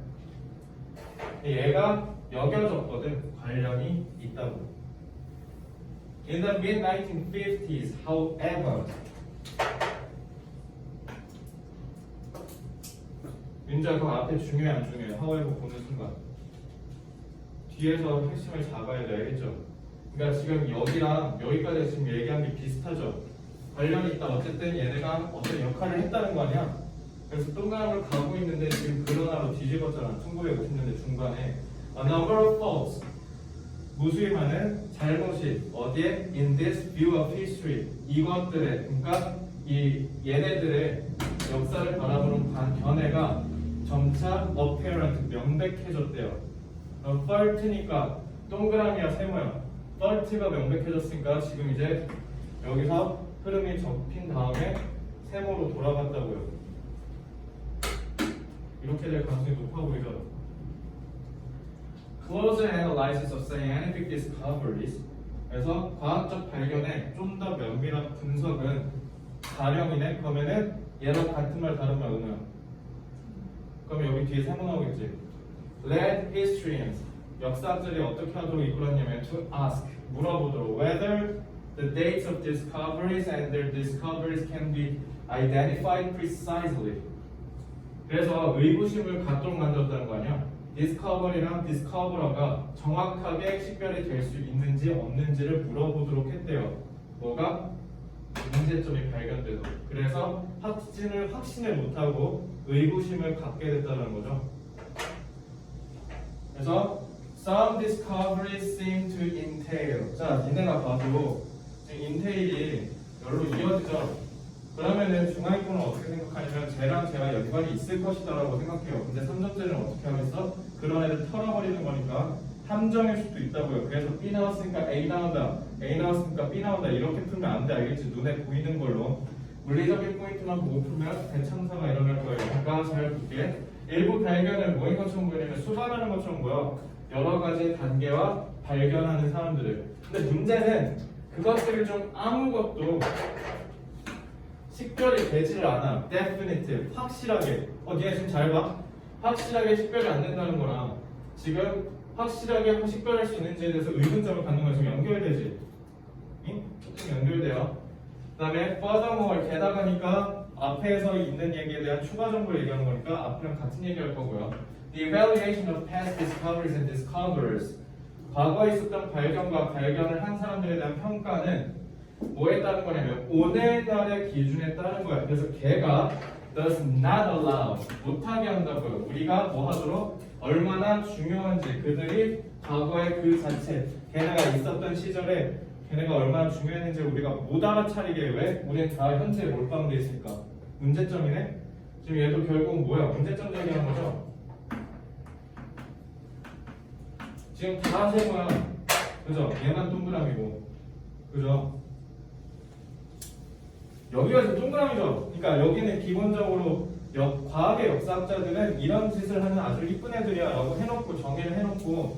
얘가 여겨졌거든. 관련이 있다고. In the mid-1950s, however, 윤주야 그 앞에 중요해 안 중요해? however 보는 순간 뒤에서 핵심을 잡아야 돼. 알겠죠? 그러니까 지금 여기랑 여기까지 지금 얘기한 게 비슷하죠? 관련이 있다. 어쨌든 얘네가 어떤 역할을 했다는 거 아니야? 그래서 동그라미로 가고 있는데 지금 그러나로 뒤집었잖아. 1950년대 중반에 A number of faults 무수히많은 잘못이 어디에? In this view of history 이것들의 그러니까 이 얘네들의 역사를 바라보는 견해가 점차 apparent 명백해졌대요. 30니까 동그라미야 세모야. 30가 명백해졌으니까 지금 이제 여기서 흐름이 접힌 다음에 세모로 돌아갔다고요. 이렇게 될 가능성이 높아 보이죠. Closer analysis of scientific discoveries. 그래서 과학적 발견의 좀 더 면밀한 분석은 가령이네. 그러면은 얘랑 같은 말 다른 말 오면 그럼 여기 뒤에 세모 나오겠지. Led historians 역사학자들이 어떻게 하도록 이끌었냐면 to ask 물어보도록 whether the dates of discoveries and their discoveries can be identified precisely. 그래서 의구심을 갖도록 만들었다는 거 아니야? 디스커버리랑 디스커버러가 정확하게 식별이 될 수 있는지 없는지를 물어보도록 했대요. 뭐가? 문제점이 발견돼서. 그래서 확신을 못하고 의구심을 갖게 됐다는 거죠. 그래서 some discoveries seem to entail. 자, 니네가 봐도 지금 entail이 열로 이어지죠. 그러면은 중앙이권은 어떻게 생각하냐면 쟤랑 쟤가 연관이 있을 것이다라고 생각해요. 근데 3점제는 어떻게 하겠어? 그런 애들 털어버리는 거니까 함정일 수도 있다고요. 그래서 B 나왔으니까 A 나온다. A 나왔으니까 B 나온다. 이렇게 풀면 안 돼. 알겠지? 눈에 보이는 걸로. 물리적인 포인트만 보고 풀면 대참사가 일어날 거예요. 그러니까 잘 볼게. 일부 발견을 뭐인 것처럼 보이냐면 수반하는 것처럼 보여. 여러 가지 단계와 발견하는 사람들을. 근데 문제는 그것들을 좀 아무것도 식별이 되질 않아. definitive, 확실하게. 니네 지금 잘 봐. 확실하게 식별이 안 된다는 거랑 지금 확실하게 식별할 수 있는지에 대해서 의문점을 갖는 거랑 지금 연결되지. 응? 좀 연결돼요. 그 다음에 furthermore, 게다가니까 앞에서 있는 얘기에 대한 추가 정보를 얘기하는 거니까 앞이랑 같은 얘기할 거고요. The evaluation of past discoveries and discoverers. 과거에 있었던 발견과 발견을 한 사람들에 대한 평가는 뭐에 따른 거냐면 오늘날의 기준에 따른 거야. 그래서 걔가 does not allow 못하게 한다고요. 우리가 뭐 하도록 얼마나 중요한지 그들이 과거의 그 자체 걔네가 있었던 시절에 걔네가 얼마나 중요했는지 우리가 못 알아차리게 왜? 우리는 다 현재에 몰빵돼 있으니까. 문제점이네. 지금 얘도 결국 뭐야? 문제점 얘기하는 거죠. 지금 다 세모야. 그죠? 얘만 동그라미고. 그죠? 여기가 지금 동그라미죠. 그러니까 여기는 기본적으로 과학의 역사학자들은 이런 짓을 하는 아주 이쁜 애들이야 라고 해놓고 정의를 해놓고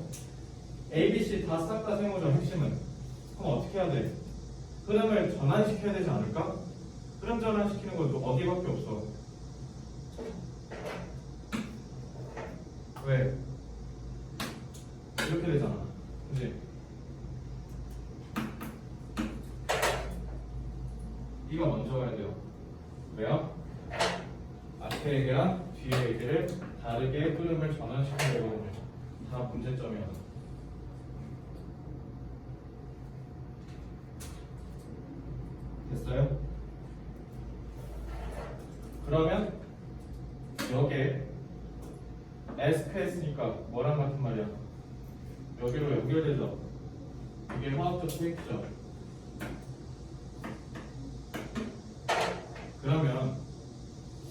ABC 다 싹 다 세모죠. 핵심은. 그럼 어떻게 해야 돼? 흐름을 전환시켜야 되지 않을까? 흐름 전환시키는 건 어디밖에 없어. 왜? 이렇게 되잖아. 그치? 이거 먼저 가야 돼요. 왜요? 앞에 얘기랑 뒤에 얘기를 다르게 흐름을 전환시키려고 다 문제점이야. 됐어요? 그러면 여기에 SKS니까 뭐랑 같은 말이야? 여기로 연결되죠? 이게 화학적 포인트죠? 그러면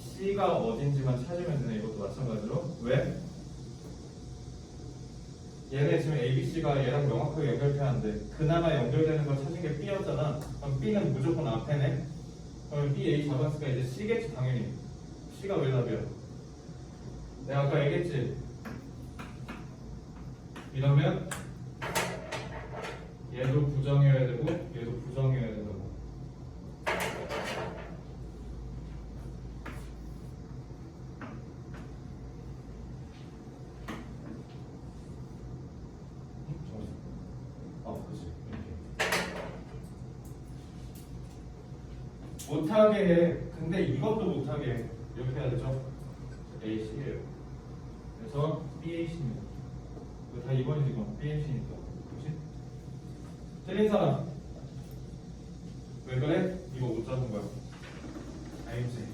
C가 어딘지만 찾으면 되네. 이것도 마찬가지로. 왜? 얘네 지금 A, B, C가 얘랑 명확하게 연결돼야 하는데 그나마 연결되는 걸 찾은 게 B였잖아. 그럼 B는 무조건 앞에네. 그럼 B, A 잡았으니까 이제 C겠지 당연히. C가 왜 답이야? 내가 아까 얘기했지. 이러면 얘도 부정이어야 되고 얘도 부정이어야 된다고. 그치. 이렇게. 못하게 해. 근데 이것도 못하게 해. 이렇게 해야 되죠? AC예요. 그래서 BAC입니다. 이거 다 2번이지 그럼 BAC니까. 그치? 틀린 사람. 왜 그래? 이거 못 잡은 거야. 알겠지?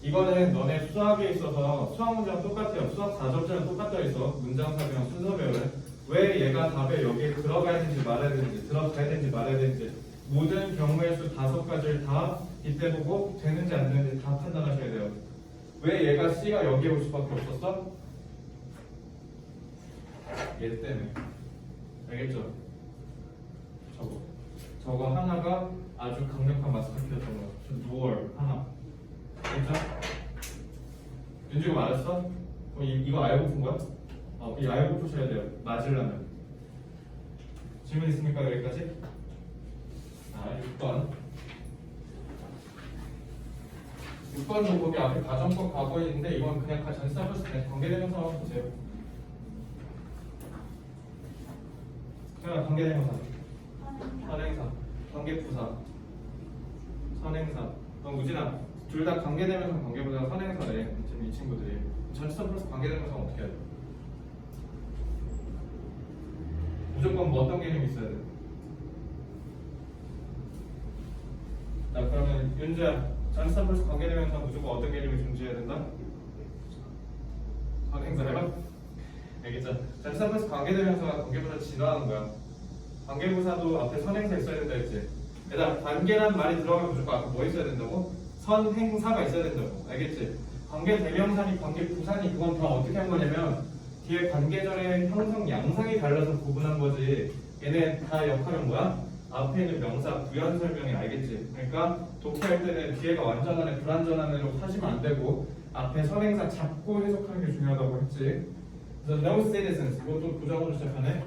이거는 너네 수학에 있어서 수학 문제랑 똑같아요. 수학 4접제랑 똑같아 있어. 문장삽이랑 순서 배열은. 왜 얘가 답에 여기에 들어가야 되는지 말아야 되는지 들어가야 되는지 말아야 되는지 모든 경우의 수 5가지를 다 이때 보고 되는지 안 되는지 다 판단하셔야 돼요. 왜 얘가 C가 여기에 올 수밖에 없었어? 얘 때문에. 알겠죠? 저거 하나가 아주 강력한 마스터키였던 거야. 저 누월 하나. 알겠죠? 윤주가 말했어? 이거 알고 푼 거야? 이 알고 푸셔야 돼요. 맞으려면. 질문 있습니까? 여기까지? 6번. 6번도 거기 앞에 가정법 과거에 있는데 이건 그냥 전치사부터 관계대명사만 보세요. 그냥 관계대명사. 선행사. 관계부사. 선행사. 그럼 우진아 둘 다 관계대명사 관계부사가 선행사래. 지금 이 친구들이. 전치사 플러스 관계대명사는 어떻게 해야 돼? 무조건 뭐 어떤 개념이 있어야 돼? 자 그러면 윤주야 전치사 플러스 관계대명사 무조건 어떤 개념이 존재해야 된다? 선행사요? 알겠죠? 전치사 플러스 관계대명사가 관계부사 진화하는 거야. 관계부사도 앞에 선행사 있어야 된다 했지? 얘들아 관계란 말이 들어가면 무조건 앞에 뭐 있어야 된다고? 선행사가 있어야 된다고. 알겠지? 관계대명사니 관계부사니 그건 다 어떻게 한 거냐면 뒤에 관계절의 형성 양상이 달라서 구분한 거지. 얘네 다 역할은 뭐야? 앞에 있는 명사 부연 설명이. 알겠지? 그러니까 독해할 때는 뒤에가 완전하네 불완전하네로 하시면 안 되고 앞에 선행사 잡고 해석하는 게 중요하다고 했지. 그래서 no citizens 이것도 부정으로 시작하네.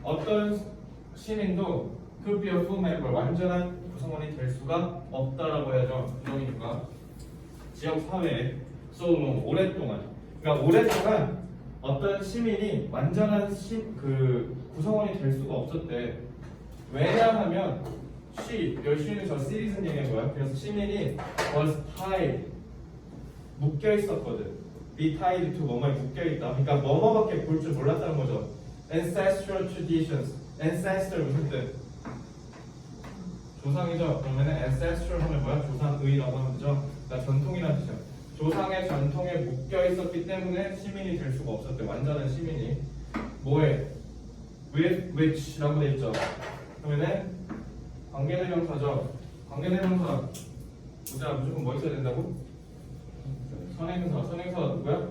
어떤 시민도 could be a full member 완전한 구성원이 될 수가 없다라고 해야죠. 부정이니까. 지역 사회에 so long 오랫동안. 그러니까 오랫동안 어떤 시민이 완전한 구성원이 될 수가 없었대. 왜냐하면 열심히는 저 citizen 얘기한 거야. 그래서 시민이 was tied 묶여 있었거든. be tied to 뭐뭐에 묶여 있다. 그러니까 뭐뭐밖에 볼 줄 몰랐다는 거죠. ancestral traditions. ancestor 무슨 뜻? 조상이죠. 그러면은 ancestral 하면 뭐야? 조상의라고 하면 되죠. 그러니까 전통이라는 뜻이야. 조상의 전통에 묶여 있었기 때문에 시민이 될 수가 없었대. 완전한 시민이. 뭐에? with which라고 돼 있죠. 그러면은 관계대명사죠. 관계대명사 보자 무조건 뭐 있어야 된다고? 선행사. 선행사가 누구야?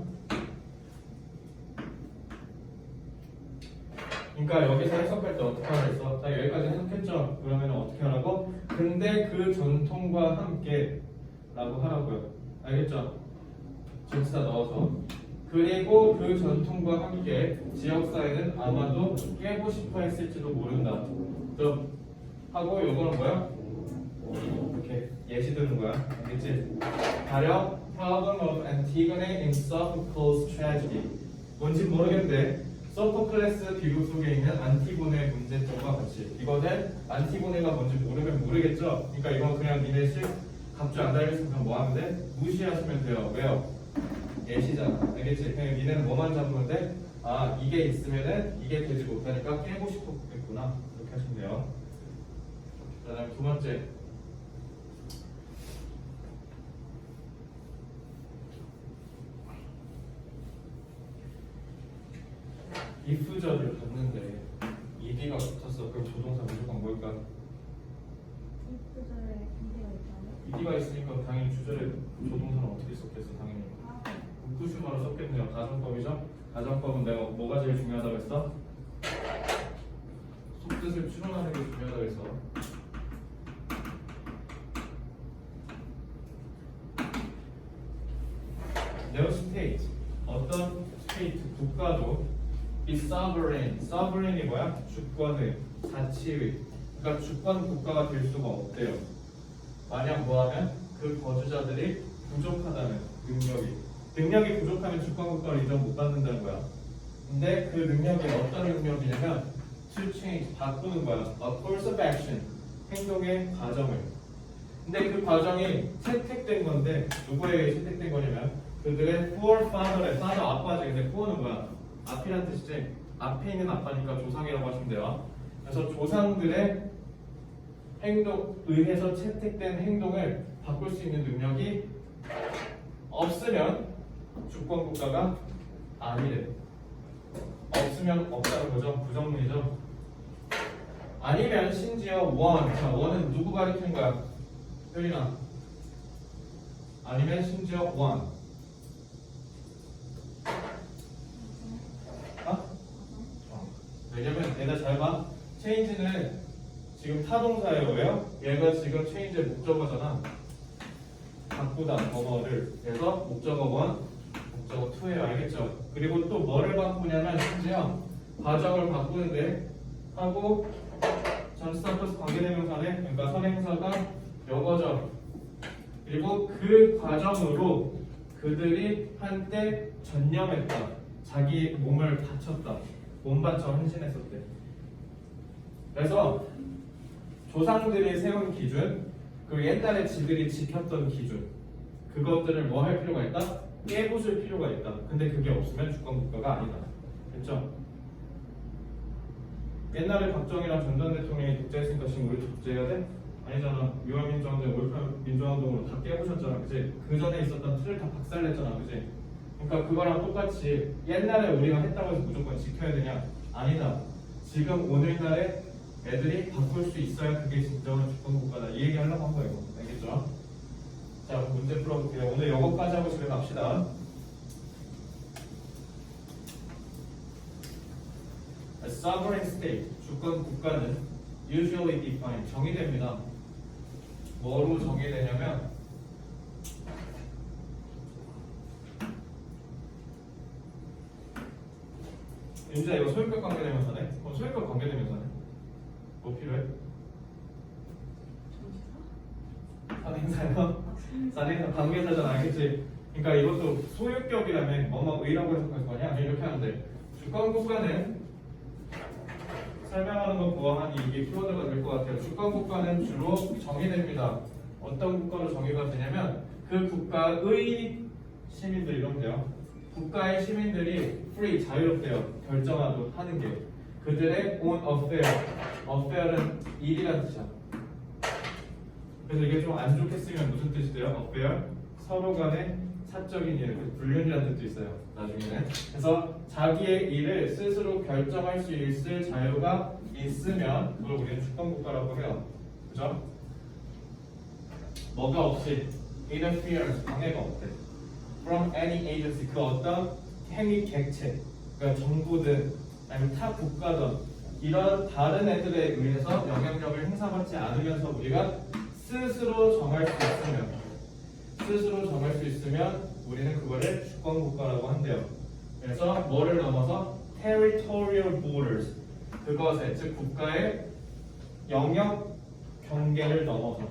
그러니까 여기서 해석할 때 어떻게 하라 했어? 자 여기까지 해석했죠. 그러면 어떻게 하라고? 근데 그 전통과 함께 라고 하라고요. 알겠죠? 전치사 넣어서. 그리고 그 전통과 함께 지역사회는 아마도 깨고 싶어 했을지도 모른다. 좀 하고 요거는 뭐야? 이렇게 예시 드는 거야. 알겠지? 가령 Problem of Antigone in Sophocles Tragedy. 뭔지 모르겠는데 소포클레스 비극 속에 있는 안티고네 문제점과 같이. 이거는 안티고네가 뭔지 모르면 모르겠죠? 그러니까 이건 그냥 니네 갑자기 안 달렸으면 그냥 뭐 하면 돼? 무시하시면 돼요. 왜요? 예시잖아. 알겠지? 그냥 니네는 뭐만 잡으면 돼? 아 이게 있으면은 이게 되지 못하니까 깨고 싶었겠구나. 이렇게 하시면 돼요. 자, 다음 두 번째. if절을 봤는데 ed가 붙었어. 그럼 조동사 무조건 뭘까? if절에 근데가 있다면? ed가 있으니까 당연히 주절에 조동사는 어떻게 썼겠어? 당연히 후쿠시마로 썼겠네요. 가정법이죠. 가정법은 내가 뭐가 제일 중요하다고 했어? 속뜻을 추론하는 게 중요하다고 했어. No state, 어떤 state, 국가도 is sovereign. sovereign이 뭐야? 주권의, 자치의. 그러니까 주권 국가가 될 수가 없대요. 만약 뭐하면 그 거주자들이 부족하다는 능력이 부족하면 주권 국가를 인정 못 받는다는 거야. 근데 그 능력이 어떤 능력이냐면 to change, 바꾸는 거야. A course of action, 행동의 과정을. 근데 그 과정이 채택된 건데 누구에게 채택된 거냐면 그들의 forefather의 father 아빠지. 근데 fore는 뭐야? 앞이란 뜻이지. 앞에 있는 아빠니까 조상이라고 하시면 돼요. 그래서 조상들의 의해서 채택된 행동을 바꿀 수 있는 능력이 없으면 주권 국가가 아니래. 없으면 없다는 거죠. 부정문이죠. 아니면 심지어 원. 자, 원은 누구 가리키는 거야? 효린아. 아니면 심지어 원. 왜냐면 얘가 잘 봐. change는 지금 타동사예요. 왜요? 얘가 지금 change의 목적어잖아. 바꾸다, 뭐뭐를. 그래서 목적어 1, 목적어 2예요. 알겠죠? 그리고 또 뭐를 바꾸냐면 심지어 과정을 바꾸는데 하고 전치사 플러스 관계대명사네. 그러니까 선행사가 여거죠. 그리고 그 과정으로 그들이 한때 전념했다. 자기 몸을 바쳤다. 몸 바쳐 헌신했었대. 그래서 조상들이 세운 기준, 그 옛날에 지들이 지켰던 기준, 그것들을 뭐 할 필요가 있다? 깨부술 필요가 있다. 근데 그게 없으면 주권 국가가 아니다. 됐죠? 옛날에 박정희랑 전두환 대통령이 독재했으니까 지금 우리 독재해야 돼? 아니잖아. 유월민주화운동, 5.18 민주화운동으로 다 깨부셨잖아. 그치? 그 전에 있었던 틀을 다 박살냈잖아. 그치? 그러니까 그거랑 똑같이 옛날에 우리가 했다고 해서 무조건 지켜야 되냐? 아니다. 지금 오늘날에 애들이 바꿀 수 있어야 그게 진정한 주권 국가다. 이 얘기 하려고 한 거예요. 알겠죠? 자, 문제 풀어볼게요. 오늘 요거까지 하고 집에 갑시다. A sovereign state, 주권 국가는 usually defined, 정의됩니다. 뭐로 정의되냐면 윤주야, 이거 소유격 관계대명사네? 소유격 관계대명사네. 뭐 필요해? 선행사요? 선행사 관계사잖아. 알겠지? 그러니까 이것도 소유격이라면 뭐뭐의라고 해석할 거 아니야? 이렇게 하는데 주권 국가는 설명하는 것 보아하니 이게 키워드가 될 것 같아요. 주권 국가는 주로 정의됩니다. 어떤 국가로 정의가 되냐면 그 국가의 시민들 이러면 돼요. 국가의 시민들이 free, 자유롭대요. 결정하고 하는 게 그들의 own affair. affair은 일이라는 뜻이야. 그래서 이게 좀 안 좋게 쓰면 무슨 뜻이 돼요? affair, 서로 간의 사적인 일, 불륜이라는 뜻도 있어요. 나중에는. 그래서 자기의 일을 스스로 결정할 수 있을 자유가 있으면 그걸 우리는 주권국가라고 해요. 그죠? 뭐가 없이 interference, 방해가 없대. From any agency, 그 어떤 행위 객체, 그러니까 정부든 아니면 타 국가든 이런 다른 애들에 의해서 영향력을 행사받지 않으면서 우리가 스스로 정할 수 있으면 우리는 그거를 주권 국가라고 한대요. 그래서 뭐를 넘어서 territorial borders, 그것에 즉 국가의 영역 경계를 넘어서.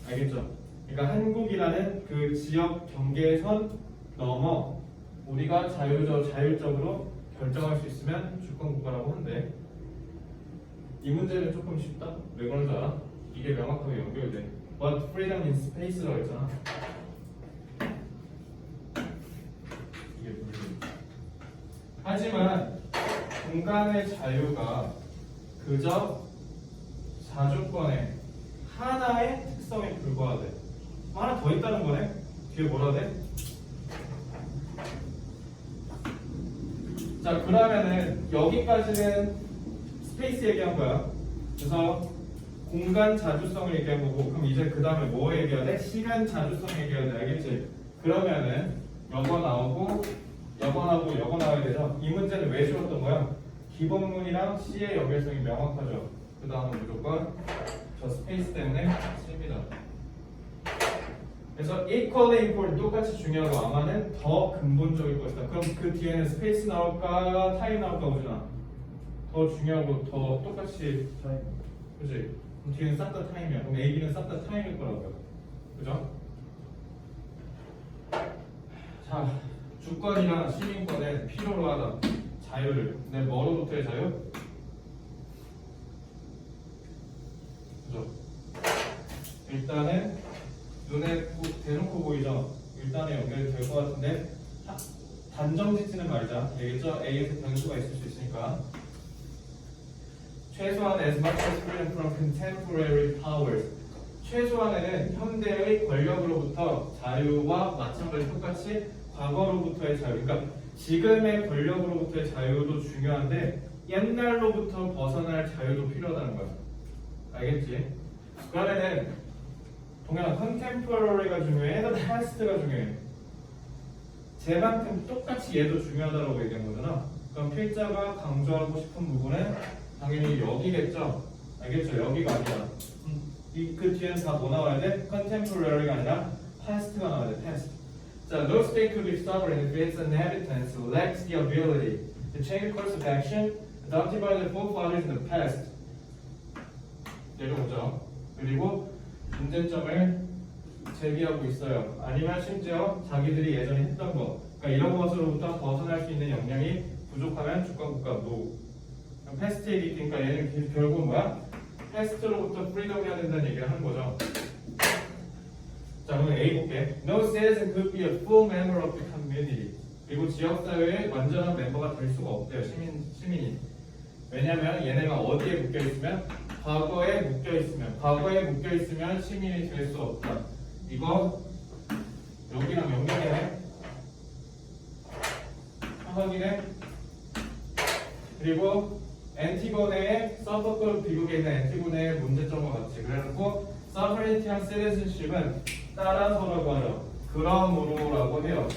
알겠죠? 그러니까 한국이라는 그 지역 경계선 넘어 우리가 자율적으로 결정할 수 있으면 주권 국가라고 한대. 이 문제는 조금 쉽다. 왜 그런 줄 알아? 이게 명확하게 연결돼. But freedom in space라고 했잖아. 이게 무슨? 하지만 공간의 자유가 그저 자주권의 하나의 특성에 불과하대. 하나 더 있다는 거네. 뒤에 뭐라 돼? 자, 그러면은 여기까지는 스페이스 얘기한 거야. 그래서 공간 자주성을 얘기한 거고, 그럼 이제 그 다음에 뭐 얘기해야 돼? 시간 자주성 얘기해야 돼. 알겠지? 그러면은 여거 나오고 여거 나오고 여거 나와야 되죠. 이 문제는 왜 쉬웠던 거야? 기본문이랑 C의 연결성이 명확하죠. 그 다음은 무조건 저 스페이스 때문에 C입니다. 그래서 equally important 똑같이 중요하고 아마는 더 근본적일 것이다. 그럼 그 뒤에는 스페이스 나올까 타임 나올까 보잖아. 더 중요하고 더 똑같이 타임. 그지? 그럼 뒤에는 싹 다 타임이야. 그럼 A, B는 싹 다 타임일 거라고요. 그죠? 자, 주권이나 시민권에 필요로 하다 자유를. 근데 뭐로부터의 자유? 그죠? 일단은 눈에 대놓고 보이죠? 일단은 연결이 될 것 같은데 단정 짓지는 말자. 되겠죠? A에서 변수가 있을 수 있으니까. 최소한 as much as freedom from contemporary powers. 최소한에는 현대의 권력으로부터 자유와 마찬가지 똑같이 과거로부터의 자유. 그러니까 지금의 권력으로부터의 자유도 중요한데 옛날로부터 벗어날 자유도 필요하다는 거야. 알겠지? 그러면은 동현아, contemporary가 중요해? past가 중요해? 쟤만큼 똑같이 얘도 중요하다고 얘기한 거잖아. 그럼 필자가 강조하고 싶은 부분은 당연히 여기겠죠? 알겠죠? 여기가 아니야. 그 뒤에는 다 뭐 나와야 돼? contemporary가 아니라 past가 나와야 돼. past. 자, no state could be sovereign if its inhabitants lacks the ability to change the course of action adopted by the forefathers in the past. 내려오죠. 그리고 문제점을 제기하고 있어요. 아니면 심지어 자기들이 예전에 했던 거, 그러니까 이런 것으로부터 벗어날 수 있는 역량이 부족하면 주권국가 노. 패스트 얘기, 그러니까 얘는 결국은 뭐야? 패스트로부터 프리덤 해야 된다는 얘기를 하는 거죠. 자, 그럼 A 볼게. No citizen could be a full member of the community. 그리고 지역사회의 완전한 멤버가 될 수가 없대요. 시민이. 왜냐면 얘네가 어디에 묶여있으면? 과거에 묶여있으면 시민이 될 수 없다. 이거 여기랑 연결해. 확인해. 그리고 엔티고네의 서버급 비극에 있는 엔티고네의 문제점과 같이 그래놓고 sovereignty랑 citizenship은 따라서라고 하죠. 그러므로라고 해요.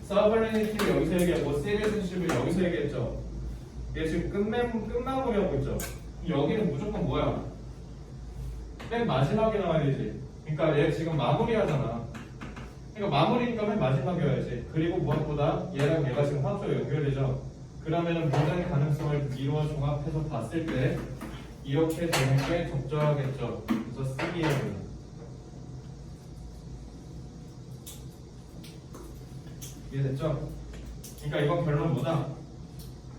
sovereignty를 여기서 얘기하고 citizenship을 여기서 얘기했죠. 얘 지금 끝마무리하고 있죠. 여기는 무조건 뭐야? 맨 마지막에 나와야 되지. 그러니까 얘 지금 마무리하잖아. 그러니까 마무리니까 맨 마지막에 와야지. 그리고 무엇보다 얘랑 얘가 지금 화학적으로 연결되죠. 그러면은 모든 가능성을 이루어 종합해서 봤을 때 이렇게 되는 게 적절하겠죠. 그래서 쓰기에 이해됐죠? 그러니까 이건 결론 뭐다?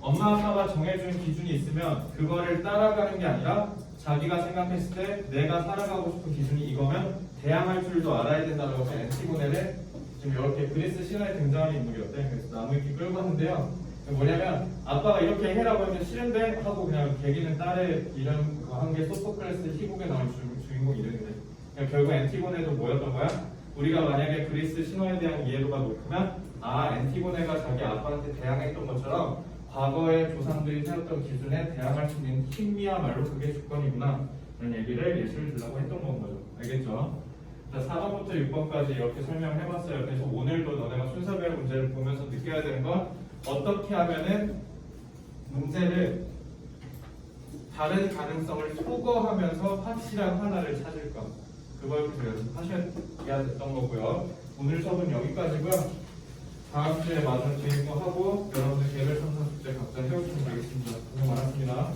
엄마 아빠가 정해준 기준이 있으면 그거를 따라가는 게 아니라 자기가 생각했을 때 내가 살아가고 싶은 기준이 이거면 대항할 줄도 알아야 된다고 해서 엔티고네를 지금 이렇게 그리스 신화에 등장하는 인물이었대. 그래서 나무 위키 끌고 왔는데요. 뭐냐면 아빠가 이렇게 해라고 하면 싫은데 하고 그냥 개기는 딸의 이름 한 게 소포클레스 희곡에 나온 주인공 이름인데 그러니까 결국 엔티고네도 뭐였던 거야? 우리가 만약에 그리스 신화에 대한 이해도가 높으면 엔티고네가 자기 아빠한테 대항했던 것처럼 과거의 조상들이 세웠던 기준에 대항할 수 있는 힘이야말로 그게 주권이구나 이런 얘기를 예시를 들라고 했던 건 거죠. 알겠죠? 자, 4번부터 6번까지 이렇게 설명을 해봤어요. 그래서 오늘도 너네가 순서별 문제를 보면서 느껴야 되는 건 어떻게 하면은 문제를 다른 가능성을 소거하면서 확실한 하나를 찾을까 그걸 연습하셔야 됐던 거고요. 오늘 수업은 여기까지고요. 다음 주에 마저 진행도 하고 여러분들 개별 상상 숙제 각자 해오시면 되겠습니다. 고생 많았습니다.